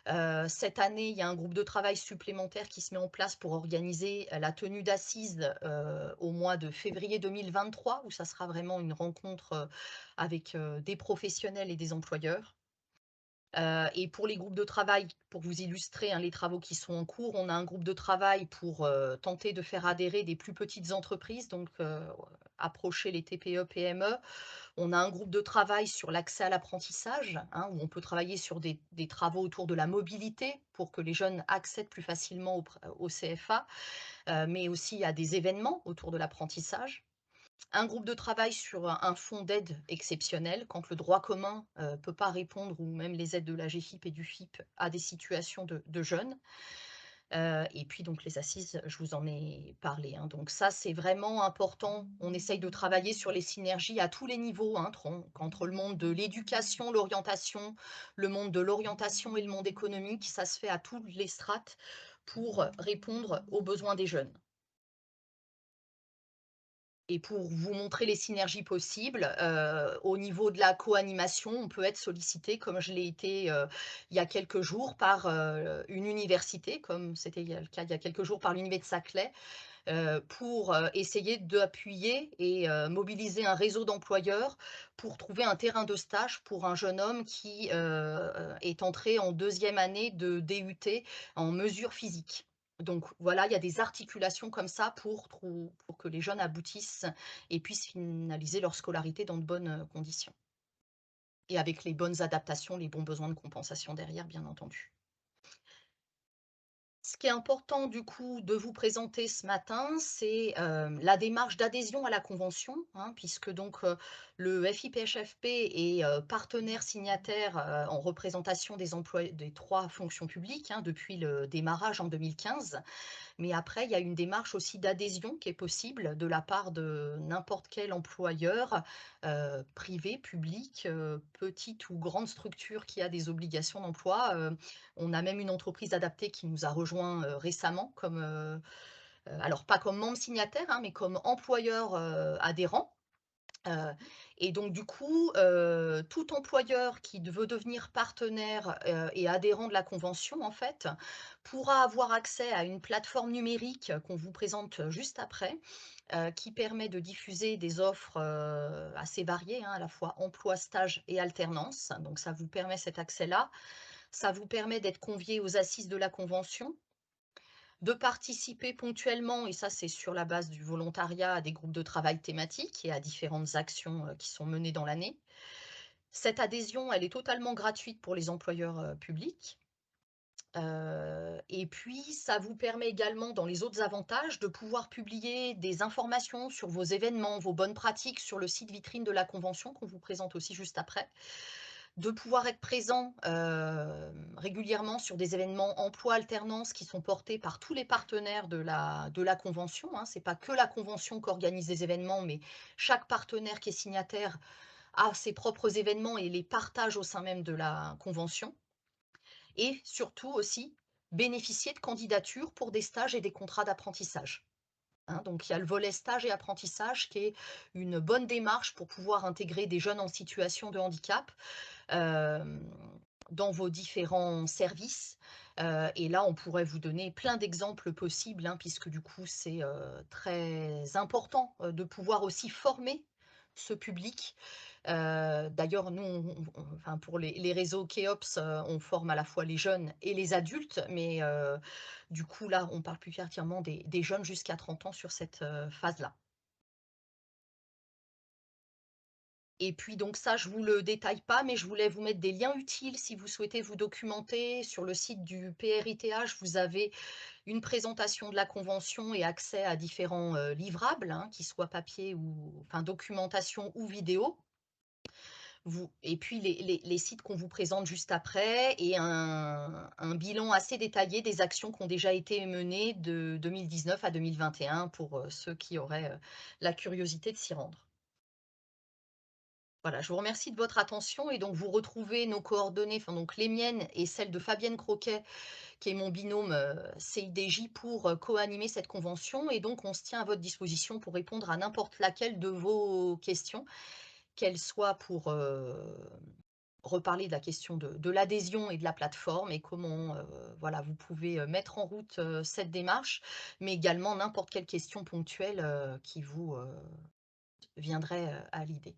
Cette année, il y a un groupe de travail supplémentaire qui se met en place pour organiser la tenue d'assises au mois de février 2023, où ça sera vraiment une rencontre avec des professionnels et des employeurs. Et pour les groupes de travail, pour vous illustrer les travaux qui sont en cours, on a un groupe de travail pour tenter de faire adhérer des plus petites entreprises, donc approcher les TPE, PME. On a un groupe de travail sur l'accès à l'apprentissage, où on peut travailler sur des travaux autour de la mobilité pour que les jeunes accèdent plus facilement au CFA, mais aussi à des événements autour de l'apprentissage. Un groupe de travail sur un fonds d'aide exceptionnel quand le droit commun ne peut pas répondre, ou même les aides de la GFIP et du FIP, à des situations de jeunes. Et puis donc les assises, je vous en ai parlé. Donc ça, c'est vraiment important. On essaye de travailler sur les synergies à tous les niveaux, entre le monde de l'éducation, l'orientation, le monde de l'orientation et le monde économique. Ça se fait à toutes les strates pour répondre aux besoins des jeunes. Et pour vous montrer les synergies possibles, au niveau de la co-animation, on peut être sollicité, comme je l'ai été il y a quelques jours, par une université, comme c'était le cas il y a quelques jours par l'Université de Saclay, pour essayer d'appuyer et mobiliser un réseau d'employeurs pour trouver un terrain de stage pour un jeune homme qui est entré en 2e année de DUT en mesures physiques. Donc voilà, il y a des articulations comme ça pour que les jeunes aboutissent et puissent finaliser leur scolarité dans de bonnes conditions. Et avec les bonnes adaptations, les bons besoins de compensation derrière, bien entendu. Ce qui est important du coup de vous présenter ce matin, c'est la démarche d'adhésion à la convention, puisque donc le FIPHFP est partenaire signataire en représentation des 3 fonctions publiques depuis le démarrage en 2015. Mais après, il y a une démarche aussi d'adhésion qui est possible de la part de n'importe quel employeur, privé, public, petite ou grande structure qui a des obligations d'emploi. On a même une entreprise adaptée qui nous a rejoint récemment, alors pas comme membre signataire, mais comme employeur adhérent. Et donc du coup, tout employeur qui veut devenir partenaire et adhérent de la convention, en fait, pourra avoir accès à une plateforme numérique qu'on vous présente juste après, qui permet de diffuser des offres assez variées, à la fois emploi, stage et alternance. Donc ça vous permet cet accès-là. Ça vous permet d'être convié aux assises de la convention, de participer ponctuellement, et ça c'est sur la base du volontariat, à des groupes de travail thématiques et à différentes actions qui sont menées dans l'année. Cette adhésion, elle est totalement gratuite pour les employeurs publics. Et puis, ça vous permet également, dans les autres avantages, de pouvoir publier des informations sur vos événements, vos bonnes pratiques sur le site vitrine de la Convention, qu'on vous présente aussi juste après. De pouvoir être présent régulièrement sur des événements emploi alternance qui sont portés par tous les partenaires de la convention. Ce n'est pas que la convention qui organise des événements, mais chaque partenaire qui est signataire a ses propres événements et les partage au sein même de la convention. Et surtout aussi, bénéficier de candidatures pour des stages et des contrats d'apprentissage. Donc, il y a le volet stage et apprentissage qui est une bonne démarche pour pouvoir intégrer des jeunes en situation de handicap dans vos différents services. Et là, on pourrait vous donner plein d'exemples possibles, puisque du coup, c'est très important de pouvoir aussi former ce public. D'ailleurs, nous, pour les réseaux Keops, on forme à la fois les jeunes et les adultes, mais du coup, là, on parle plus particulièrement des jeunes jusqu'à 30 ans sur cette phase-là. Et puis donc ça, je ne vous le détaille pas, mais je voulais vous mettre des liens utiles si vous souhaitez vous documenter. Sur le site du PRITH, vous avez une présentation de la convention et accès à différents livrables, qu'ils soient papier ou documentation ou vidéo. Et puis les sites qu'on vous présente juste après et un bilan assez détaillé des actions qui ont déjà été menées de 2019 à 2021 pour ceux qui auraient la curiosité de s'y rendre. Voilà, je vous remercie de votre attention et donc vous retrouvez nos coordonnées, donc les miennes et celles de Fabienne Croquet, qui est mon binôme CIDJ, pour co-animer cette convention, et donc on se tient à votre disposition pour répondre à n'importe laquelle de vos questions. qu'elle soit pour reparler de la question de l'adhésion et de la plateforme et comment voilà, vous pouvez mettre en route cette démarche, mais également n'importe quelle question ponctuelle qui vous viendrait à l'idée.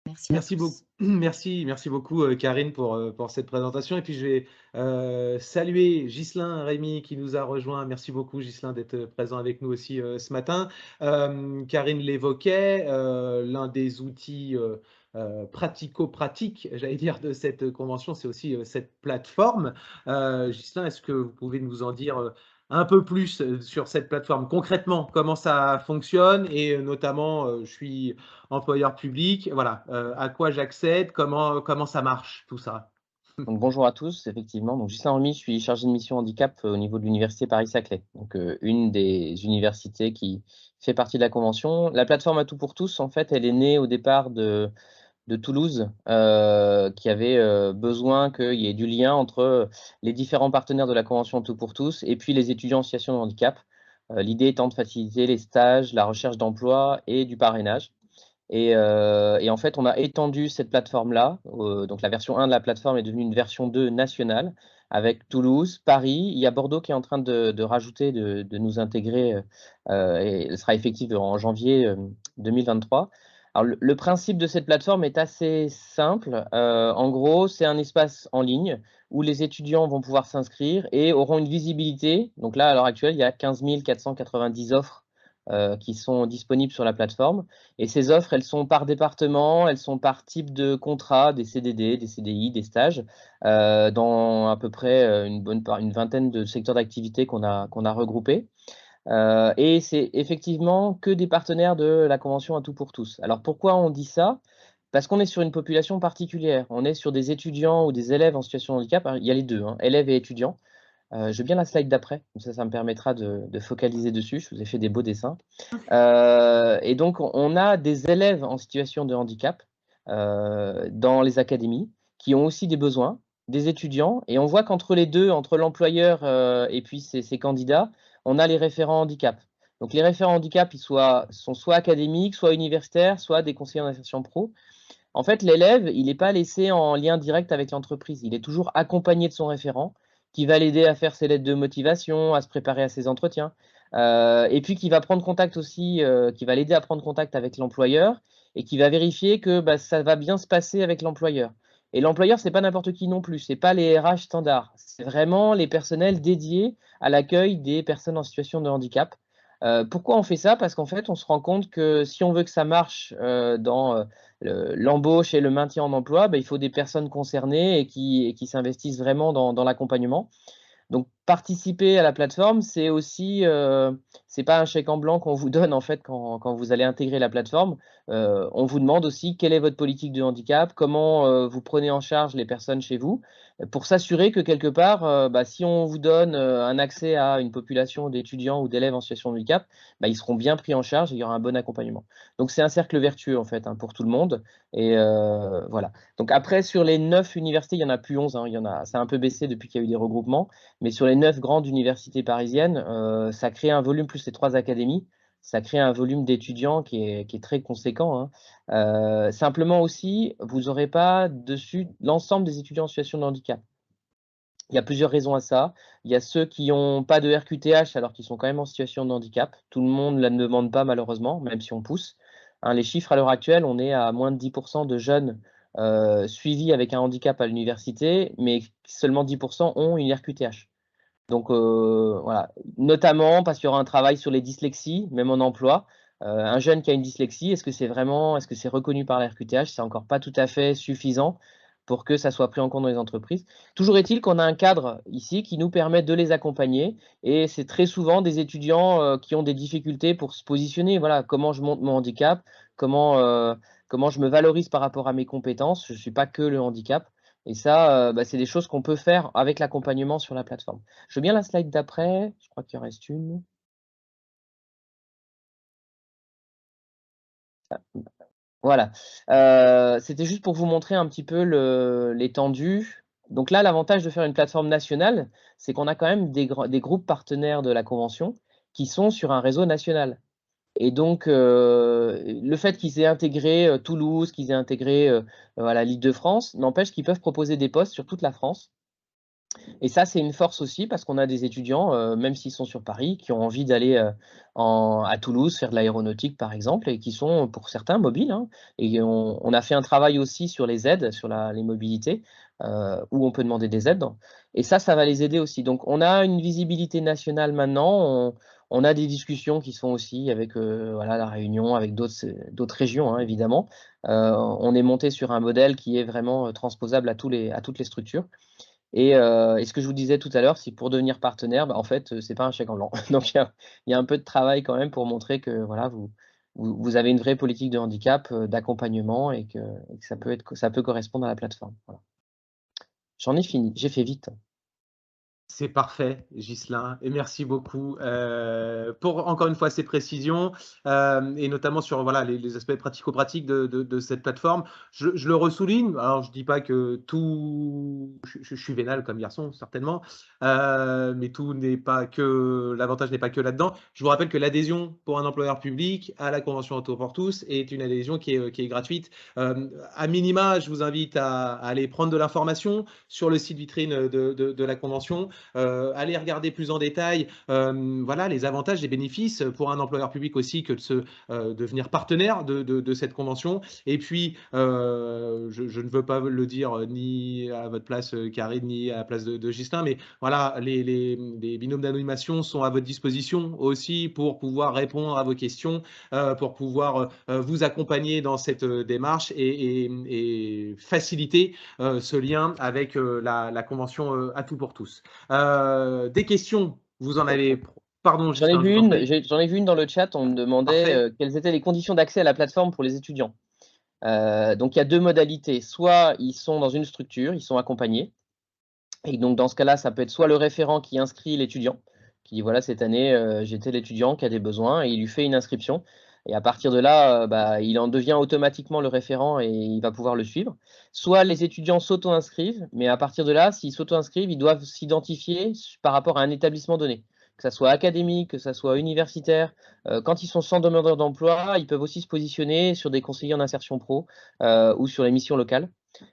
Merci à Merci beaucoup, tous. merci beaucoup Karine pour cette présentation. Et puis je vais saluer Ghislain Rémy qui nous a rejoint. Merci beaucoup Ghislain d'être présent avec nous aussi ce matin. Karine l'évoquait, l'un des outils pratico-pratiques, j'allais dire, de cette convention, c'est aussi cette plateforme. Ghislain, est-ce que vous pouvez nous en dire un peu plus sur cette plateforme, concrètement, comment ça fonctionne et notamment, je suis employeur public, voilà, à quoi j'accède, comment ça marche, tout ça. Donc, bonjour à tous, effectivement. Donc, Ghislain Remy, je suis chargé de mission handicap au niveau de l'université Paris-Saclay, donc une des universités qui fait partie de la convention. La plateforme À tout pour tous, en fait, elle est née au départ de Toulouse, qui avait besoin qu'il y ait du lien entre les différents partenaires de la convention À tout pour tous et puis les étudiants en situation de handicap. L'idée étant de faciliter les stages, la recherche d'emploi et du parrainage. Et en fait, on a étendu cette plateforme-là. Donc la version 1 de la plateforme est devenue une version 2 nationale avec Toulouse, Paris. Il y a Bordeaux qui est en train de rajouter, de nous intégrer, et elle sera effective en janvier 2023. Alors, le principe de cette plateforme est assez simple. En gros, c'est un espace en ligne où les étudiants vont pouvoir s'inscrire et auront une visibilité. Donc là, à l'heure actuelle, il y a 15 490 offres qui sont disponibles sur la plateforme. Et ces offres, elles sont par département, elles sont par type de contrat, des CDD, des CDI, des stages, dans à peu près une vingtaine de secteurs d'activité qu'on a regroupés. Et c'est effectivement que des partenaires de la convention À tout pour tous. Alors pourquoi on dit ça? Parce qu'on est sur une population particulière. On est sur des étudiants ou des élèves en situation de handicap. Alors, il y a les deux, hein, élèves et étudiants. Je veux bien la slide d'après, ça me permettra de focaliser dessus. Je vous ai fait des beaux dessins. Et donc, on a des élèves en situation de handicap dans les académies qui ont aussi des besoins, des étudiants, et on voit qu'entre les deux, entre l'employeur et puis ces candidats, on a les référents handicap. Donc, les référents handicap, sont soit académiques, soit universitaires, soit des conseillers en insertion pro. En fait, l'élève, il n'est pas laissé en lien direct avec l'entreprise. Il est toujours accompagné de son référent qui va l'aider à faire ses lettres de motivation, à se préparer à ses entretiens, et puis qui va prendre contact aussi, qui va l'aider à prendre contact avec l'employeur et qui va vérifier que ça va bien se passer avec l'employeur. Et l'employeur, c'est pas n'importe qui non plus, c'est pas les RH standards, c'est vraiment les personnels dédiés à l'accueil des personnes en situation de handicap. Pourquoi on fait ça? Parce qu'en fait, on se rend compte que si on veut que ça marche dans l'embauche et le maintien en emploi, il faut des personnes concernées et qui s'investissent vraiment dans l'accompagnement. Donc, participer à la plateforme, c'est aussi, c'est pas un chèque en blanc qu'on vous donne en fait quand vous allez intégrer la plateforme. On vous demande aussi quelle est votre politique de handicap, comment vous prenez en charge les personnes chez vous, pour s'assurer que quelque part, si on vous donne un accès à une population d'étudiants ou d'élèves en situation de handicap, ils seront bien pris en charge et il y aura un bon accompagnement. Donc, c'est un cercle vertueux en fait, hein, pour tout le monde. Et voilà. Donc après, sur les 9 universités, il n'y en a plus 11, hein, ça a un peu baissé depuis qu'il y a eu des regroupements. Mais sur les 9 grandes universités parisiennes, ça crée un volume, plus les 3 académies, ça crée un volume d'étudiants qui est très conséquent, hein. Simplement aussi, vous n'aurez pas dessus l'ensemble des étudiants en situation de handicap. Il y a plusieurs raisons à ça. Il y a ceux qui n'ont pas de RQTH alors qu'ils sont quand même en situation de handicap. Tout le monde ne la demande pas malheureusement, même si on pousse. Hein, les chiffres à l'heure actuelle, on est à moins de 10% de jeunes suivis avec un handicap à l'université, mais seulement 10% ont une RQTH. Donc voilà, notamment parce qu'il y aura un travail sur les dyslexies, même en emploi. Un jeune qui a une dyslexie, est-ce que c'est reconnu par la RQTH? C'est encore pas tout à fait suffisant pour que ça soit pris en compte dans les entreprises. Toujours est-il qu'on a un cadre ici qui nous permet de les accompagner et c'est très souvent des étudiants qui ont des difficultés pour se positionner. Voilà, comment je monte mon handicap, comment je me valorise par rapport à mes compétences. Je ne suis pas que le handicap. Et ça, c'est des choses qu'on peut faire avec l'accompagnement sur la plateforme. Je veux bien la slide d'après, je crois qu'il en reste une. Voilà, c'était juste pour vous montrer un petit peu l'étendue. Donc là, l'avantage de faire une plateforme nationale, c'est qu'on a quand même des groupes partenaires de la convention qui sont sur un réseau national. Et donc, le fait qu'ils aient intégré Toulouse, qu'ils aient intégré voilà, l'Île-de-France, n'empêche qu'ils peuvent proposer des postes sur toute la France. Et ça, c'est une force aussi parce qu'on a des étudiants, même s'ils sont sur Paris, qui ont envie d'aller à Toulouse faire de l'aéronautique, par exemple, et qui sont, pour certains, mobiles, hein. Et on a fait un travail aussi sur les aides, sur les mobilités, où on peut demander des aides. Et ça va les aider aussi. Donc, on a une visibilité nationale maintenant. On a des discussions qui sont aussi avec voilà, la Réunion, avec d'autres régions, hein, évidemment. On est monté sur un modèle qui est vraiment transposable à toutes les structures. Et ce que je vous disais tout à l'heure, c'est pour devenir partenaire, en fait, c'est pas un chèque en blanc. Donc il y a un peu de travail quand même pour montrer que voilà, vous avez une vraie politique de handicap, d'accompagnement et que ça peut correspondre à la plateforme. Voilà. J'en ai fini, j'ai fait vite. C'est parfait, Ghislain, et merci beaucoup pour encore une fois ces précisions et notamment sur voilà, les aspects pratico-pratiques de cette plateforme. Je le ressouligne, alors je ne dis pas que tout, je suis vénal comme garçon certainement, mais tout n'est pas que, l'avantage n'est pas que là-dedans. Je vous rappelle que l'adhésion pour un employeur public à la convention Auto pour tous est une adhésion qui est gratuite. À minima, je vous invite à aller prendre de l'information sur le site vitrine de la convention. Aller regarder plus en détail voilà, les avantages et bénéfices pour un employeur public aussi que de devenir partenaire de cette convention. Et puis, je ne veux pas le dire ni à votre place, Karine, ni à la place de Ghislain, mais voilà, les binômes d'animation sont à votre disposition aussi pour pouvoir répondre à vos questions, pour pouvoir vous accompagner dans cette démarche et faciliter ce lien avec la convention à tout pour tous. Des questions, vous en avez. Pardon, J'en ai Ghislain, vu je vous en prie. j'en ai vu une dans le chat, on me demandait Parfait. quelles étaient les conditions d'accès à la plateforme pour les étudiants. Donc il y a deux modalités, soit ils sont dans une structure, ils sont accompagnés, et donc dans ce cas-là, ça peut être soit le référent qui inscrit l'étudiant, qui dit voilà, cette année, j'ai tel étudiant qui a des besoins, et il lui fait une inscription. Et à partir de là, il en devient automatiquement le référent et il va pouvoir le suivre. Soit les étudiants s'auto-inscrivent, mais à partir de là, s'ils s'auto-inscrivent, ils doivent s'identifier par rapport à un établissement donné, que ça soit académique, que ça soit universitaire. Quand ils sont sans demandeur d'emploi, ils peuvent aussi se positionner sur des conseillers en insertion pro ou sur les missions locales.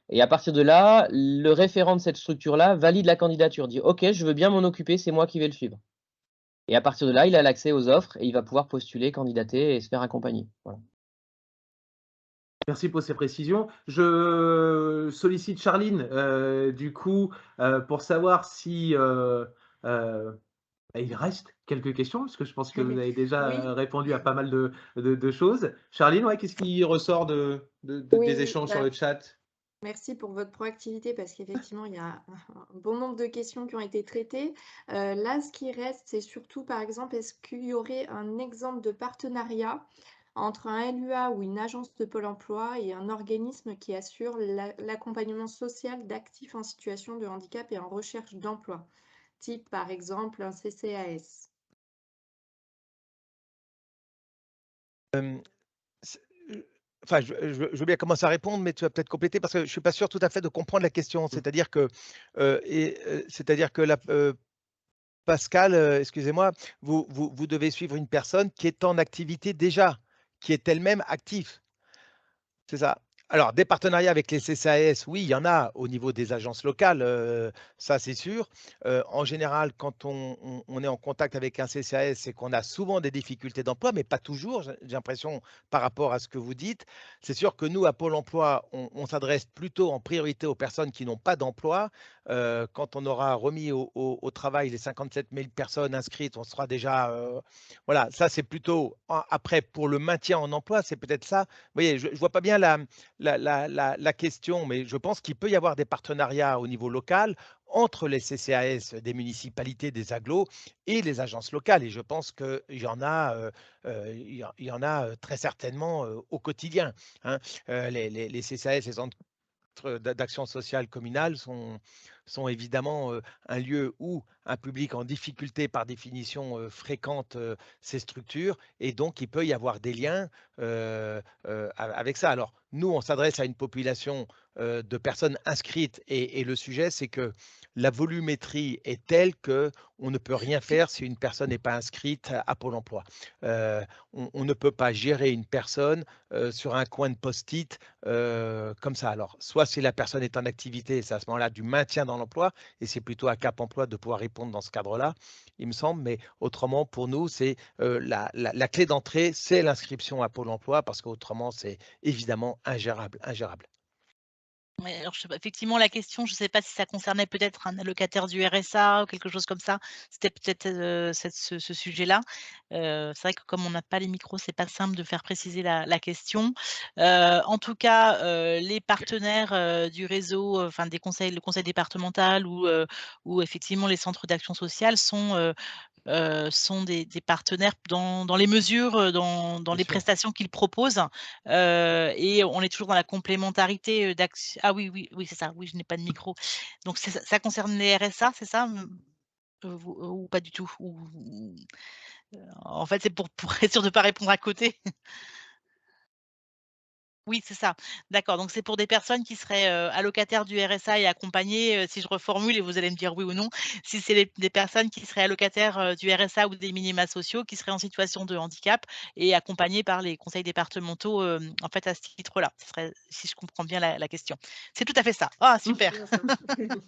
Et à partir de là, le référent de cette structure-là valide la candidature, dit OK, je veux bien m'en occuper, c'est moi qui vais le suivre. Et à partir de là, il a l'accès aux offres et il va pouvoir postuler, candidater et se faire accompagner. Voilà. Merci pour ces précisions. Je sollicite Charline, du coup, pour savoir si il reste quelques questions, parce que je pense que vous avez déjà Oui, répondu à pas mal de choses. Charline, ouais, qu'est-ce qui ressort des échanges sur le chat? merci pour votre proactivité parce qu'effectivement, il y a un bon nombre de questions qui ont été traitées. Là, ce qui reste, c'est surtout, par exemple, est-ce qu'il y aurait un exemple de partenariat entre un LUA ou une agence de Pôle emploi et un organisme qui assure l'accompagnement social d'actifs en situation de handicap et en recherche d'emploi, type par exemple un CCAS? Enfin, je veux bien commencer à répondre, mais tu vas peut-être compléter parce que je ne suis pas sûr tout à fait de comprendre la question. C'est-à-dire que, Pascal, excusez-moi, vous devez suivre une personne qui est en activité déjà, qui est elle-même active. C'est ça. Alors, des partenariats avec les CCAS, oui, il y en a au niveau des agences locales, ça c'est sûr. En général, quand on est en contact avec un CCAS, c'est qu'on a souvent des difficultés d'emploi, mais pas toujours, j'ai l'impression, par rapport à ce que vous dites. C'est sûr que nous, à Pôle emploi, on s'adresse plutôt en priorité aux personnes qui n'ont pas d'emploi. Quand on aura remis au travail les 57 000 personnes inscrites, on sera déjà… voilà, ça c'est plutôt… Après, pour le maintien en emploi, c'est peut-être ça. Vous voyez, je ne vois pas bien la question, mais je pense qu'il peut y avoir des partenariats au niveau local entre les CCAS des municipalités, des agglos et les agences locales. Et je pense qu'il y en a, très certainement au quotidien, hein. Les CCAS, les centres d'action sociale communale sont évidemment un lieu où un public en difficulté par définition fréquente ces structures et donc il peut y avoir des liens avec ça. Alors nous, on s'adresse à une population de personnes inscrites et le sujet, c'est que la volumétrie est telle que on ne peut rien faire si une personne n'est pas inscrite à Pôle emploi. On ne peut pas gérer une personne sur un coin de post-it comme ça. Alors, soit si la personne est en activité, c'est à ce moment-là du maintien dans l'emploi, et c'est plutôt à Cap Emploi de pouvoir répondre dans ce cadre-là, il me semble, mais autrement, pour nous, c'est la clé d'entrée, c'est l'inscription à Pôle emploi, parce qu'autrement, c'est évidemment ingérable, ingérable. Ouais, alors je sais pas, effectivement, la question, je ne sais pas si ça concernait peut-être un allocataire du RSA ou quelque chose comme ça. C'était peut-être, ce sujet-là. C'est vrai que comme on n'a pas les micros, c'est pas simple de faire préciser la question. En tout cas, les partenaires, du réseau, enfin des conseils le conseil départemental ou effectivement les centres d'action sociale sont des partenaires dans les mesures, dans Bien les sûr. prestations qu'ils proposent, et on est toujours dans la complémentarité, ah oui, oui, oui, c'est ça, oui, je n'ai pas de micro. Donc c'est ça, ça concerne les RSA, c'est ça? Vous ou pas du tout? En fait, c'est pour être sûr de ne pas répondre à côté. Oui, c'est ça. D'accord, donc c'est pour des personnes qui seraient, allocataires du RSA et accompagnées, si je reformule et vous allez me dire oui ou non. Si c'est des personnes qui seraient allocataires, du RSA ou des minima sociaux, qui seraient en situation de handicap et accompagnées par les conseils départementaux, en fait, à ce titre-là. Ce serait si je comprends bien la question. C'est tout à fait ça. Ah Mmh, super! bien sûr.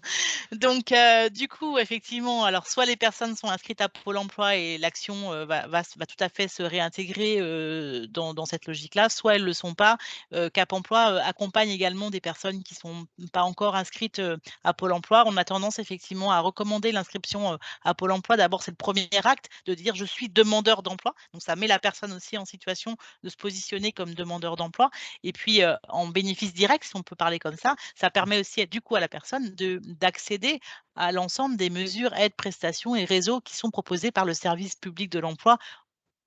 Donc, du coup, effectivement, alors soit les personnes sont inscrites à Pôle emploi et l'action, va tout à fait se réintégrer, dans cette logique-là, soit elles ne le sont pas. Cap emploi, accompagne également des personnes qui sont pas encore inscrites, à Pôle emploi. On a tendance effectivement à recommander l'inscription, à Pôle emploi. D'abord, c'est le premier acte de dire: «Je suis demandeur d'emploi», donc ça met la personne aussi en situation de se positionner comme demandeur d'emploi et puis, en bénéfice direct, si on peut parler comme ça permet aussi, du coup, à la personne d'accéder à l'ensemble des mesures, aides, prestations et réseaux qui sont proposés par le service public de l'emploi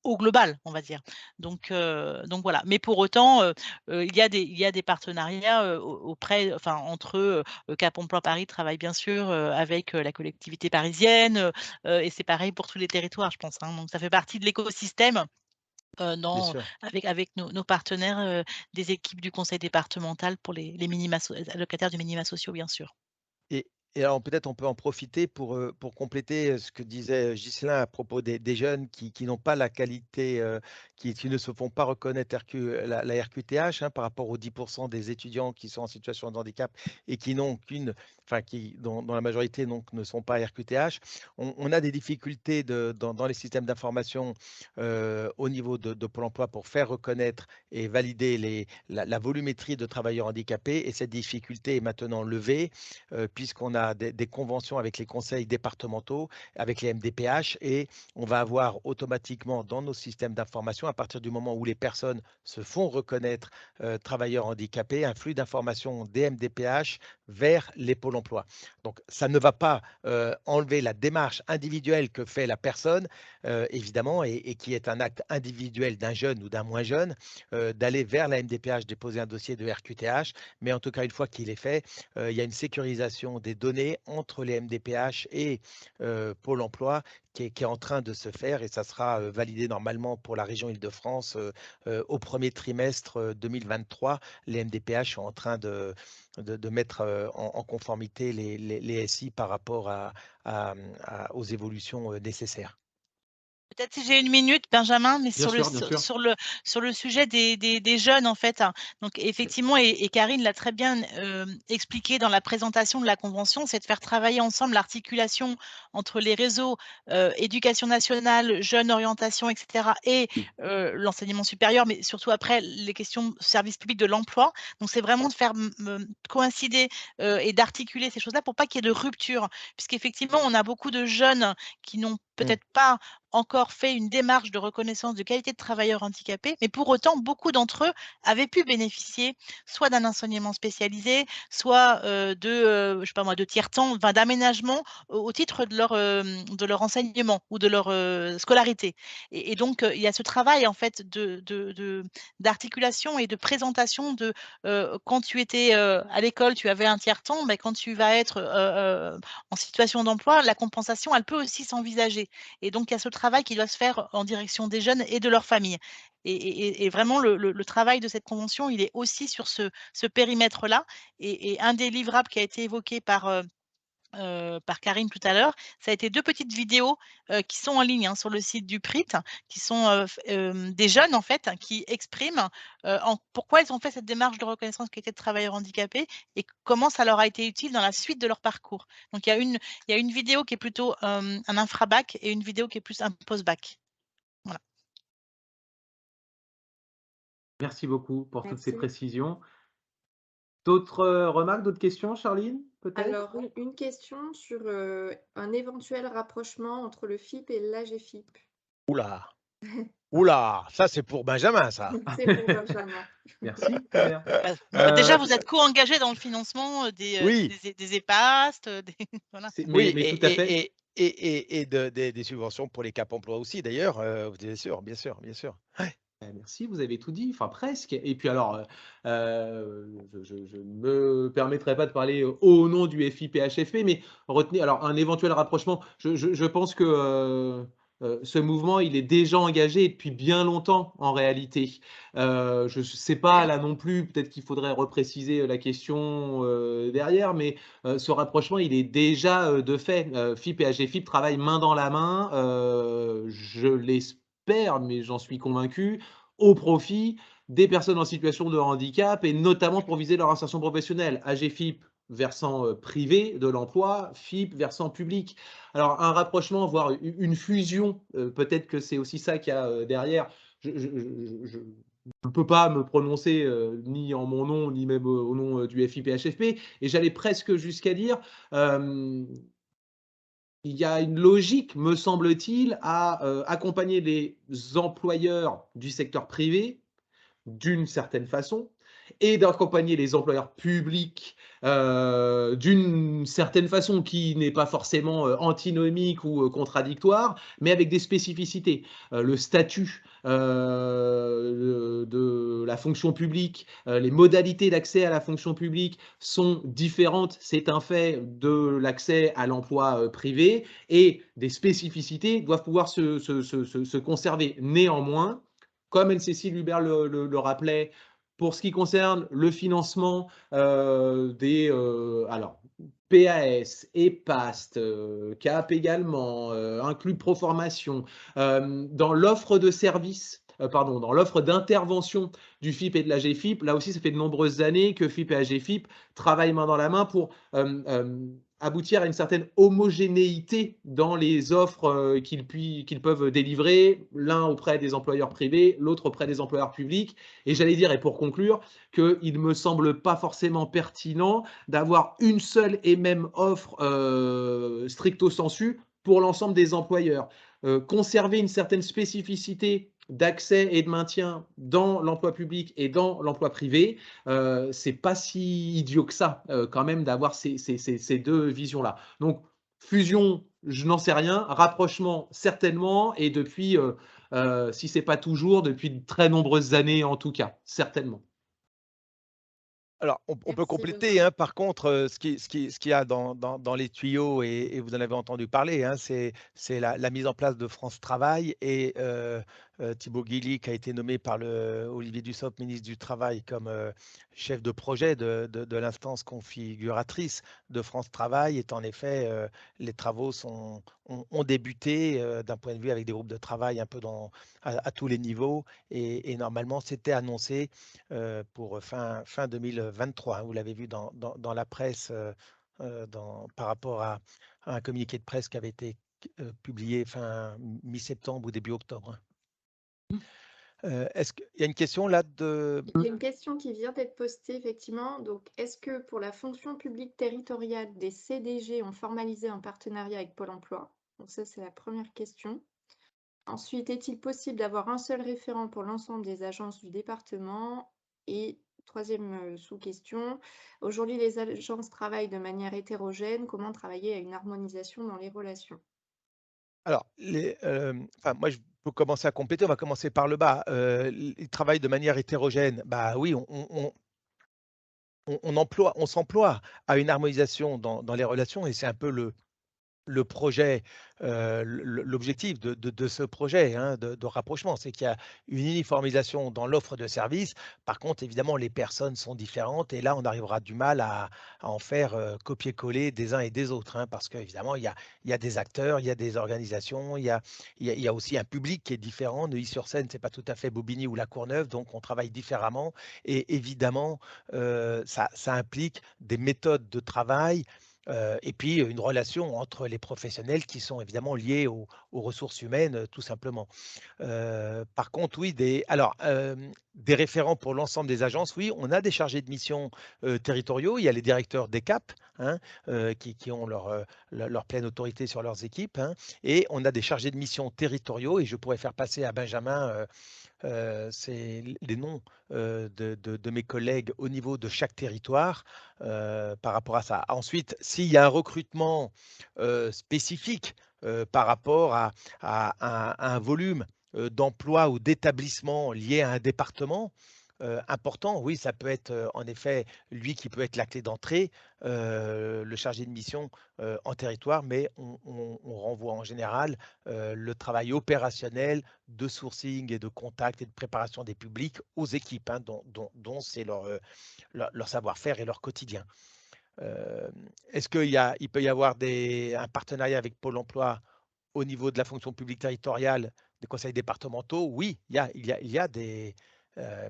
au global, on va dire. Donc voilà. Mais pour autant, il y a des partenariats, auprès enfin entre, Cap Emploi Paris travaille bien sûr, avec, la collectivité parisienne, et c'est pareil pour tous les territoires, je pense, hein. Donc ça fait partie de l'écosystème, Bien dans sûr. avec nos partenaires, des équipes du conseil départemental pour les minima allocataires du minima sociaux, bien sûr. Et et alors peut-être on peut en profiter pour compléter, ce que disait Ghislain à propos des jeunes qui n'ont pas la qualité, qui ne se font pas reconnaître la RQTH, hein, par rapport aux 10 des étudiants qui sont en situation de handicap et qui n'ont qu'une enfin qui dont la majorité donc ne sont pas RQTH. On a des difficultés dans les systèmes d'information, au niveau de Pôle emploi pour faire reconnaître et valider la volumétrie de travailleurs handicapés et cette difficulté est maintenant levée puisqu'on a des conventions avec les conseils départementaux, avec les MDPH, et on va avoir automatiquement dans nos systèmes d'information, à partir du moment où les personnes se font reconnaître travailleurs handicapés, un flux d'informations des MDPH vers les pôles emploi. Donc, ça ne va pas enlever la démarche individuelle que fait la personne, évidemment, et qui est un acte individuel d'un jeune ou d'un moins jeune, d'aller vers la MDPH déposer un dossier de RQTH, mais en tout cas, une fois qu'il est fait, il y a une sécurisation des données entre les MDPH et Pôle emploi qui est en train de se faire et ça sera validé normalement pour la région Île-de-France au premier trimestre 2023. Les MDPH sont en train de mettre en conformité les SI par rapport aux évolutions nécessaires. Peut-être si j'ai une minute, Benjamin, mais Bien sûr, bien sûr. sur le sujet des jeunes, en fait, hein. Donc effectivement et Karine l'a très bien, expliqué dans la présentation de la convention, c'est de faire travailler ensemble l'articulation entre les réseaux, éducation nationale, jeunes, orientation et cetera et l'enseignement supérieur, mais surtout après les questions service public de l'emploi. Donc c'est vraiment de faire coïncider, et d'articuler ces choses-là pour pas qu'il y ait de rupture. Puisqu'effectivement, on a beaucoup de jeunes qui n'ont Mmh. peut-être pas encore fait une démarche de reconnaissance de qualité de travailleur handicapé, mais pour autant, beaucoup d'entre eux avaient pu bénéficier soit d'un enseignement spécialisé, soit je sais pas moi, de tiers-temps, enfin, d'aménagement au titre de leur enseignement ou de leur scolarité. Et donc, il y a ce travail en fait d'articulation et de présentation de quand tu étais à l'école, tu avais un tiers-temps, mais quand tu vas être en situation d'emploi, la compensation, elle peut aussi s'envisager. Et donc, il y a ce travail qui doit se faire en direction des jeunes et de leurs familles. Et vraiment, le travail de cette convention, il est aussi sur ce périmètre-là. Et un des livrables qui a été évoqué par Karine tout à l'heure, ça a été 2 petites vidéos, qui sont en ligne, hein, sur le site du PRIT, qui sont, des jeunes, en fait, qui expriment, pourquoi ils ont fait cette démarche de reconnaissance qualité de travailleur handicapé et comment ça leur a été utile dans la suite de leur parcours. Donc il y a une vidéo qui est plutôt, un infra-bac et une vidéo qui est plus un post-bac. Voilà. Merci beaucoup pour toutes ces Merci. précisions. D'autres remarques, d'autres questions, Charline, peut-être? Alors, une question sur un éventuel rapprochement entre le FIP et l'AGFIP. Oula, oula, ça c'est pour Benjamin, ça. C'est pour Benjamin. Merci, Claire. Déjà, vous êtes co-engagés dans le financement Oui, des EHPAST, voilà. oui, Mais tout à fait. et des subventions pour les Cap Emploi aussi, d'ailleurs, bien sûr, bien sûr, bien sûr. Merci, vous avez tout dit, enfin presque. Et puis alors, je ne me permettrai pas de parler au nom du FIPHFP, mais retenez alors un éventuel rapprochement. Je pense que ce mouvement, il est déjà engagé depuis bien longtemps en réalité. Je ne sais pas là non plus, peut-être qu'il faudrait repréciser la question derrière, mais ce rapprochement, il est déjà de fait. FIP et AGFIP travaillent main dans la main, je l'espère, mais j'en suis convaincu, au profit des personnes en situation de handicap et notamment pour viser leur insertion professionnelle. AGFIP, versant privé de l'emploi, FIP, versant public. Alors, un rapprochement, voire une fusion, peut-être que c'est aussi ça qu'il y a derrière. Je ne peux pas me prononcer ni en mon nom, ni même au nom du FIPHFP. Et j'allais presque jusqu'à dire, il y a une logique, me semble-t-il, à accompagner les employeurs du secteur privé d'une certaine façon et d'accompagner les employeurs publics d'une certaine façon qui n'est pas forcément antinomique ou contradictoire, mais avec des spécificités. Le statut de la fonction publique, les modalités d'accès à la fonction publique sont différentes, c'est un fait, de l'accès à l'emploi privé, et des spécificités doivent pouvoir se conserver. Néanmoins, comme Anne-Cécile Hubert le rappelait, pour ce qui concerne le financement des PAS, EPAST, CAP également, un club pro formation, dans l'offre de services, dans l'offre d'intervention du FIP et de la GFIP, là aussi, ça fait de nombreuses années que FIP et AGFIP travaillent main dans la main pour aboutir à une certaine homogénéité dans les offres qu'ils peuvent délivrer, l'un auprès des employeurs privés, l'autre auprès des employeurs publics. Et j'allais dire, et pour conclure, qu'il ne me semble pas forcément pertinent d'avoir une seule et même offre stricto sensu pour l'ensemble des employeurs. Conserver une certaine spécificité d'accès et de maintien dans l'emploi public et dans l'emploi privé, c'est pas si idiot que ça quand même d'avoir ces deux visions-là. Donc fusion, je n'en sais rien, rapprochement certainement, et depuis, si c'est pas toujours, depuis de très nombreuses années en tout cas, certainement. Alors, on peut Merci, compléter, hein, par contre, ce qu'il y a dans les tuyaux, et vous en avez entendu parler, hein, c'est la mise en place de France Travail, et Thibaut Guilly, qui a été nommé par Olivier Dussopt, ministre du Travail, comme chef de projet de l'instance configuratrice de France Travail. Et en effet, les travaux ont débuté d'un point de vue avec des groupes de travail un peu à tous les niveaux, et normalement, c'était annoncé pour fin 2023. Hein. Vous l'avez vu dans la presse par rapport à un communiqué de presse qui avait été publié fin mi-septembre ou début octobre. Est-ce qu'il y a une question là de... Il y a une question qui vient d'être postée, effectivement. Donc, est-ce que pour la fonction publique territoriale, des CDG ont formalisé un partenariat avec Pôle emploi? Donc ça, c'est la première question. Ensuite, est-il possible d'avoir un seul référent pour l'ensemble des agences du département? Et troisième sous-question, aujourd'hui les agences travaillent de manière hétérogène. Comment travailler à une harmonisation dans les relations? Alors, enfin, moi, je peux commencer à compléter. On va commencer par le bas. Ils travaillent de manière hétérogène. Bah oui, on s'emploie à une harmonisation dans les relations et c'est un peu le projet, l'objectif de ce projet, hein, de rapprochement, c'est qu'il y a une uniformisation dans l'offre de services. Par contre, évidemment, les personnes sont différentes et là, on arrivera du mal à en faire copier-coller des uns et des autres, hein, parce qu'évidemment, il y a des acteurs, il y a des organisations, il y a aussi un public qui est différent. Neuilly-sur-Seine, c'est pas tout à fait Bobigny ou La Courneuve, donc on travaille différemment. Et évidemment, ça implique des méthodes de travail et puis une relation entre les professionnels qui sont évidemment liés aux ressources humaines, tout simplement. Par contre, oui, des référents pour l'ensemble des agences, oui, on a des chargés de mission territoriaux. Il y a les directeurs des CAP, hein, qui ont leur pleine autorité sur leurs équipes, hein, et on a des chargés de mission territoriaux. Et je pourrais faire passer à Benjamin c'est les noms de mes collègues au niveau de chaque territoire par rapport à ça. Ensuite, s'il y a un recrutement spécifique par rapport à un volume d'emploi ou d'établissement lié à un département important, oui, ça peut être en effet lui qui peut être la clé d'entrée, le chargé de mission en territoire, mais on renvoie en général le travail opérationnel de sourcing et de contact et de préparation des publics aux équipes, hein, dont c'est leur savoir-faire et leur quotidien. Est-ce il peut y avoir un partenariat avec Pôle emploi au niveau de la fonction publique territoriale, des conseils départementaux? Oui, il y a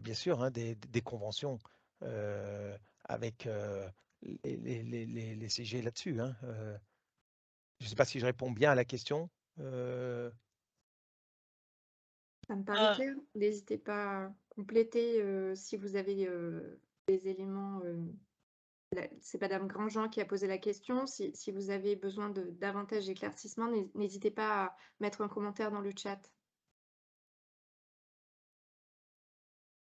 bien sûr, hein, des conventions avec les CG là-dessus, hein. Je ne sais pas si je réponds bien à la question. Ça me paraît clair. N'hésitez pas à compléter si vous avez des éléments. C'est Madame Grandjean qui a posé la question. Si vous avez besoin de davantage d'éclaircissement, n'hésitez pas à mettre un commentaire dans le chat.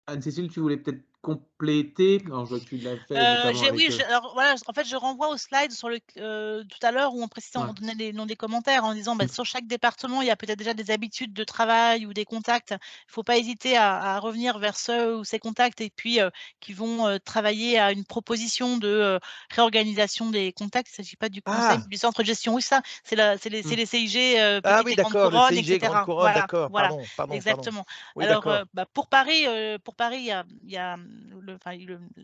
Anne-Cécile, tu voulais peut-être compléter? Alors, je vois que tu l'as fait notamment avec. Oui, alors voilà, en fait, je renvoie au slide sur tout à l'heure où on précisait, Ouais. on donnait les noms des commentaires en disant sur chaque département, il y a peut-être déjà des habitudes de travail ou des contacts. Il ne faut pas hésiter à revenir vers ceux ou ces contacts et puis qui vont travailler à une proposition de réorganisation des contacts. Il ne s'agit pas du conseil, mais du centre de gestion. Oui, ça, c'est les CIG, Ah Petite oui, et Grande d'accord, le Couronne, CIG Grande etc. Couronne, Voilà, d'accord, voilà, pardon. exactement. Oui, Alors, d'accord. pour Paris,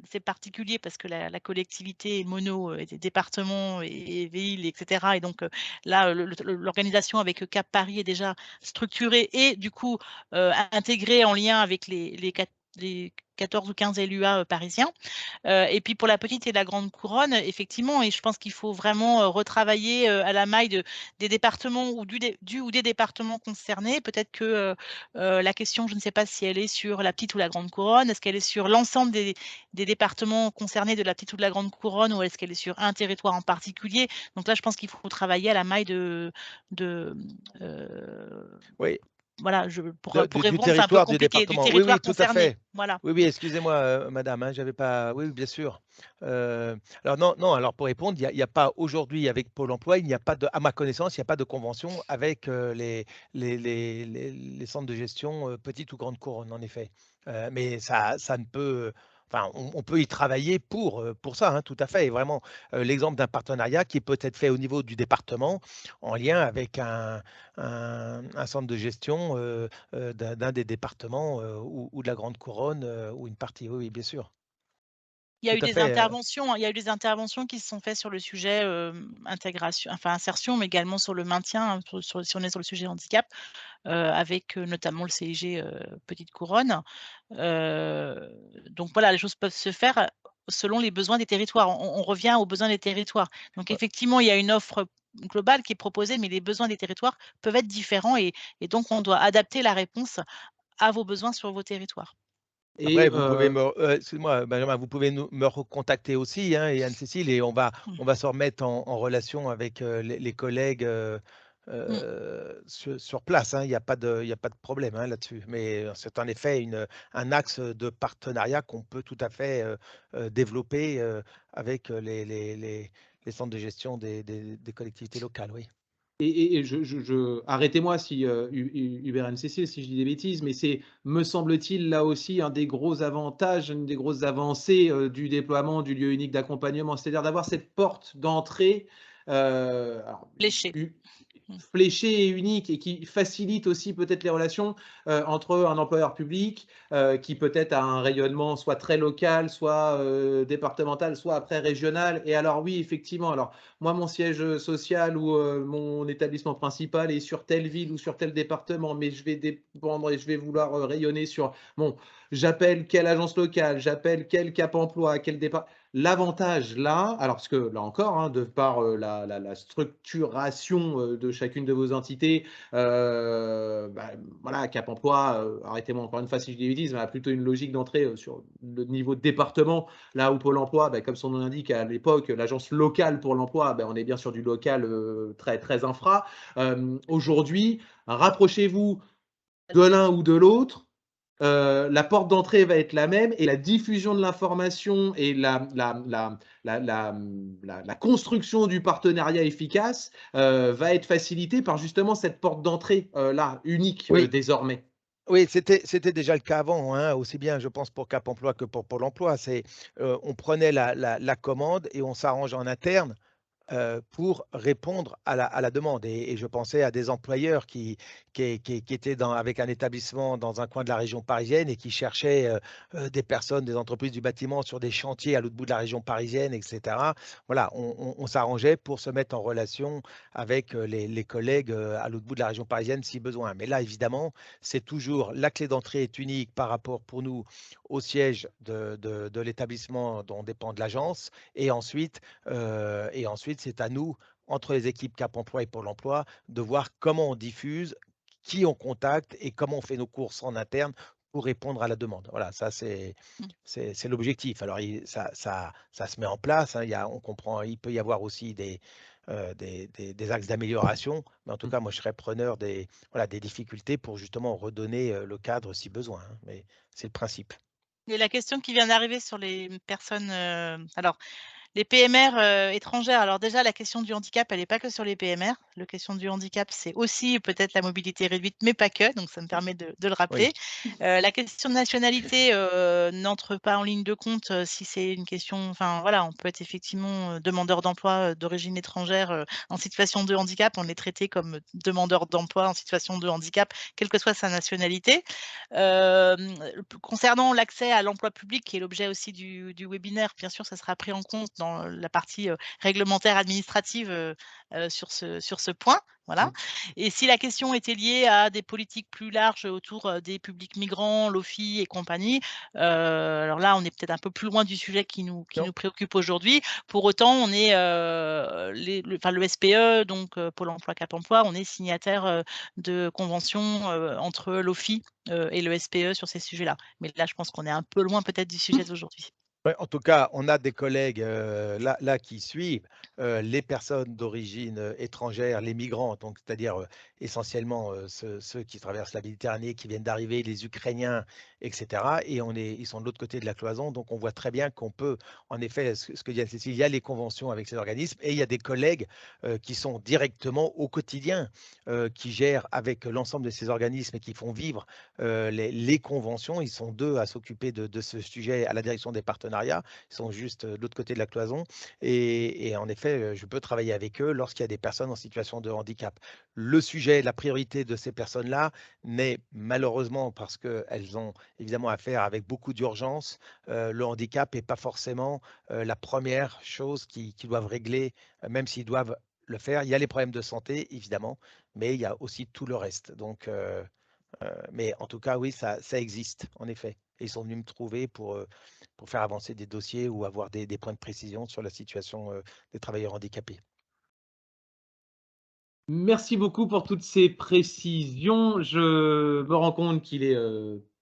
c'est particulier parce que la collectivité est mono, des départements et villes, etc. Et donc là, l'organisation avec Cap Paris est déjà structurée et du coup intégrée en lien avec les 14 ou 15 LUA parisiens. Et puis pour la petite et la grande couronne, effectivement, et je pense qu'il faut vraiment retravailler à la maille des départements ou ou des départements concernés. Peut-être que la question, je ne sais pas si elle est sur la petite ou la grande couronne, est-ce qu'elle est sur l'ensemble des départements concernés de la petite ou de la grande couronne, ou est-ce qu'elle est sur un territoire en particulier? Donc là, je pense qu'il faut travailler à la maille de Oui. voilà, pour Du répondre, c'est un peu territoire, du compliqué, du département. Oui, oui, territoire tout à concerné. fait. Voilà. Oui, oui, excusez-moi, madame, hein, j'avais pas. Oui, bien sûr. Alors non, non. Alors pour répondre, il y a pas aujourd'hui avec Pôle Emploi, il n'y a pas à ma connaissance, il n'y a pas de convention avec les centres de gestion petite ou grande couronne, en effet. Mais ça ne peut. Enfin, on peut y travailler pour ça, hein, tout à fait. Et vraiment, l'exemple d'un partenariat qui est peut-être fait au niveau du département, en lien avec un centre de gestion d'un des départements ou de la Grande Couronne ou une partie. Oui, oui, bien sûr. Il y a Tout eu à des fait. interventions, il y a eu des interventions qui se sont faites sur le sujet intégration, enfin insertion, mais également sur le maintien, hein, si on est sur le sujet handicap, avec notamment le CIG Petite Couronne. Donc voilà, les choses peuvent se faire selon les besoins des territoires. On revient aux besoins des territoires. Donc Ouais. effectivement, il y a une offre globale qui est proposée, mais les besoins des territoires peuvent être différents et donc on doit adapter la réponse à vos besoins sur vos territoires. Après, Et vous pouvez excuse-moi, Benjamin, vous pouvez me recontacter aussi, hein, et Anne-Cécile, et on va se remettre en relation avec les collègues sur place, hein. Il n'y a pas de problème, hein, là-dessus. Mais c'est en effet un axe de partenariat qu'on peut tout à fait développer avec les centres de gestion des collectivités locales, oui. Et arrêtez-moi si Hubert NCC, si je dis des bêtises, mais c'est, me semble-t-il, là aussi un des gros avantages, une des grosses avancées du déploiement du lieu unique d'accompagnement, c'est-à-dire d'avoir cette porte d'entrée Fléché. fléchée et unique, et qui facilite aussi peut-être les relations entre un employeur public qui peut-être a un rayonnement soit très local, soit départemental, soit après régional. Et alors oui, effectivement, alors moi mon siège social ou mon établissement principal est sur telle ville ou sur tel département, mais je vais dépendre et je vais vouloir rayonner sur, bon, j'appelle quelle agence locale, j'appelle quel Cap Emploi, quel départ. L'avantage là, alors parce que là encore, hein, de par la structuration de chacune de vos entités, voilà, Cap Emploi, arrêtez-moi encore une fois si je dis des bêtises, mais a plutôt une logique d'entrée sur le niveau de département, là où Pôle emploi, comme son nom l'indique, à l'époque, l'agence locale pour l'emploi, on est bien sur du local très, très infra. Aujourd'hui, rapprochez-vous de l'un ou de l'autre. La porte d'entrée va être la même et la diffusion de l'information et la construction du partenariat efficace va être facilitée par justement cette porte d'entrée là, unique Oui. désormais. Oui, c'était déjà le cas avant, hein, aussi bien, je pense, pour Cap Emploi que pour Pôle emploi. On prenait la commande et on s'arrange en interne pour répondre à la demande. Et je pensais à des employeurs qui étaient avec un établissement dans un coin de la région parisienne et qui cherchaient des personnes, des entreprises du bâtiment sur des chantiers à l'autre bout de la région parisienne, etc. Voilà, on s'arrangeait pour se mettre en relation avec les collègues à l'autre bout de la région parisienne si besoin. Mais là, évidemment, c'est toujours la clé d'entrée est unique par rapport pour nous au siège de l'établissement dont dépend de l'agence. Et ensuite, c'est à nous, entre les équipes Cap Emploi et Pôle emploi, de voir comment on diffuse, qui on contacte et comment on fait nos courses en interne pour répondre à la demande. Voilà, ça c'est l'objectif. Alors ça se met en place, hein, on comprend, il peut y avoir aussi des axes d'amélioration, mais en tout cas, moi je serais preneur des difficultés pour justement redonner le cadre si besoin, hein, mais c'est le principe. Et la question qui vient d'arriver sur les personnes, alors les PMR étrangères, alors déjà la question du handicap, elle est pas que sur les PMR. La question du handicap, c'est aussi peut-être la mobilité réduite, mais pas que, donc ça me permet de le rappeler. Oui. La question de nationalité n'entre pas en ligne de compte si c'est une question, enfin voilà, on peut être effectivement demandeur d'emploi d'origine étrangère en situation de handicap, on est traité comme demandeur d'emploi en situation de handicap, quelle que soit sa nationalité. Concernant l'accès à l'emploi public, qui est l'objet aussi du webinaire, bien sûr, ça sera pris en compte dans la partie réglementaire administrative sur ce point. Voilà. Et si la question était liée à des politiques plus larges autour des publics migrants, l'OFI et compagnie, alors là, on est peut-être un peu plus loin du sujet qui nous préoccupe aujourd'hui. Pour autant, on est le SPE, donc Pôle emploi, Cap emploi, on est signataire de conventions entre l'OFI et le SPE sur ces sujets-là. Mais là, je pense qu'on est un peu loin peut-être du sujet d'aujourd'hui. Ouais, en tout cas, on a des collègues là qui suivent les personnes d'origine étrangère, les migrants, donc c'est-à-dire essentiellement ceux qui traversent la Méditerranée, qui viennent d'arriver, les Ukrainiens, etc. Et ils sont de l'autre côté de la cloison, donc on voit très bien qu'on peut, en effet, ce que dit Cécile, il y a les conventions avec ces organismes et il y a des collègues qui sont directement au quotidien, qui gèrent avec l'ensemble de ces organismes et qui font vivre les conventions. Ils sont 2 à s'occuper de ce sujet à la direction des partenariats. Ils sont juste de l'autre côté de la cloison. Et en effet, je peux travailler avec eux lorsqu'il y a des personnes en situation de handicap. Le sujet, la priorité de ces personnes-là n'est malheureusement, parce qu'elles ont évidemment affaire avec beaucoup d'urgence, le handicap n'est pas forcément la première chose qu'ils doivent régler, même s'ils doivent le faire. Il y a les problèmes de santé, évidemment, mais il y a aussi tout le reste. Donc, mais en tout cas, oui, ça existe, en effet. Et ils sont venus me trouver pour faire avancer des dossiers ou avoir des points de précision sur la situation des travailleurs handicapés. Merci beaucoup pour toutes ces précisions. Je me rends compte qu'il est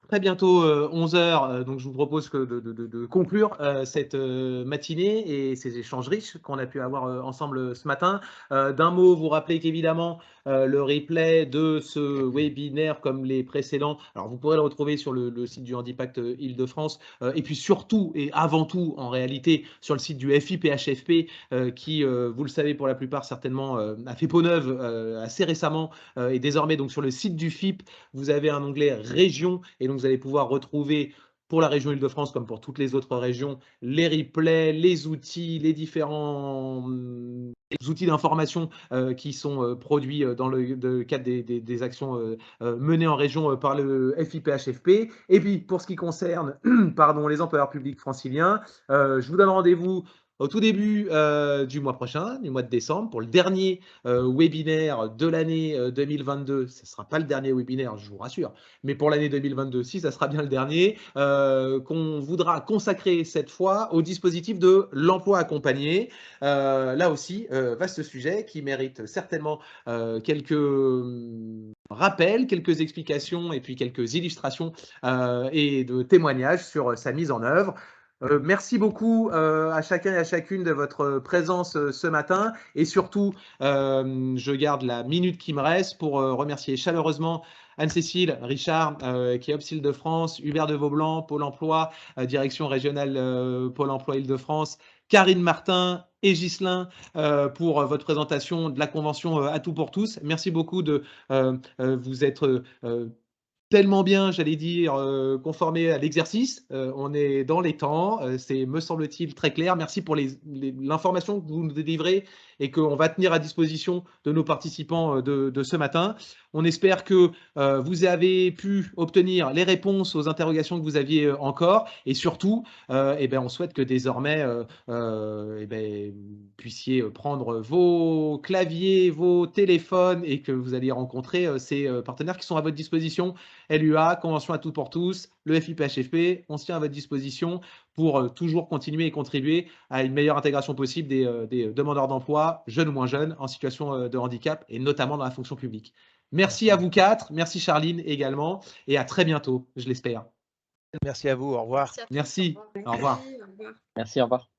très bientôt 11 h, donc je vous propose de conclure cette matinée et ces échanges riches qu'on a pu avoir ensemble ce matin. D'un mot, vous rappelez qu'évidemment, le replay de ce webinaire, comme les précédents, alors vous pourrez le retrouver sur le site du Handipact Île-de-France, et puis surtout et avant tout, en réalité, sur le site du FIPHFP, qui, vous le savez pour la plupart certainement, a fait peau neuve assez récemment, et désormais donc sur le site du FIP, vous avez un onglet région, et donc vous allez pouvoir retrouver pour la région Île-de-France comme pour toutes les autres régions, les replays, les outils, les différents outils d'information qui sont produits dans le cadre des actions menées en région par le FIPHFP. Et puis, pour ce qui concerne pardon, les employeurs publics franciliens, je vous donne rendez-vous au tout début du mois prochain, du mois de décembre, pour le dernier webinaire de l'année 2022. Ce ne sera pas le dernier webinaire, je vous rassure, mais pour l'année 2022, si, ça sera bien le dernier, qu'on voudra consacrer cette fois au dispositif de l'emploi accompagné. Là aussi, vaste sujet qui mérite certainement quelques rappels, quelques explications et puis quelques illustrations et de témoignages sur sa mise en œuvre. Merci beaucoup à chacun et à chacune de votre présence ce matin, et surtout, je garde la minute qui me reste pour remercier chaleureusement Anne-Cécile, Richard, qui est Ops Île-de-France, Hubert de Vaublanc, Pôle emploi, direction régionale Pôle emploi Île-de-France, Karine Martin et Ghislain pour votre présentation de la convention à tout pour tous. Merci beaucoup de vous être tellement bien, j'allais dire, conformé à l'exercice. On est dans les temps, c'est, me semble-t-il, très clair. Merci pour l'information que vous nous délivrez et qu'on va tenir à disposition de nos participants de ce matin. On espère que vous avez pu obtenir les réponses aux interrogations que vous aviez encore, et surtout, on souhaite que désormais, vous puissiez prendre vos claviers, vos téléphones, et que vous alliez rencontrer ces partenaires qui sont à votre disposition. LUA, Convention à tout pour tous, le FIPHFP, on se tient à votre disposition pour toujours continuer et contribuer à une meilleure intégration possible des demandeurs d'emploi, jeunes ou moins jeunes, en situation de handicap, et notamment dans la fonction publique. Merci à vous quatre, merci Charline également, et à très bientôt, je l'espère. Merci à vous, au revoir. Merci à tous, Merci, au revoir. Merci, au revoir. Merci, au revoir.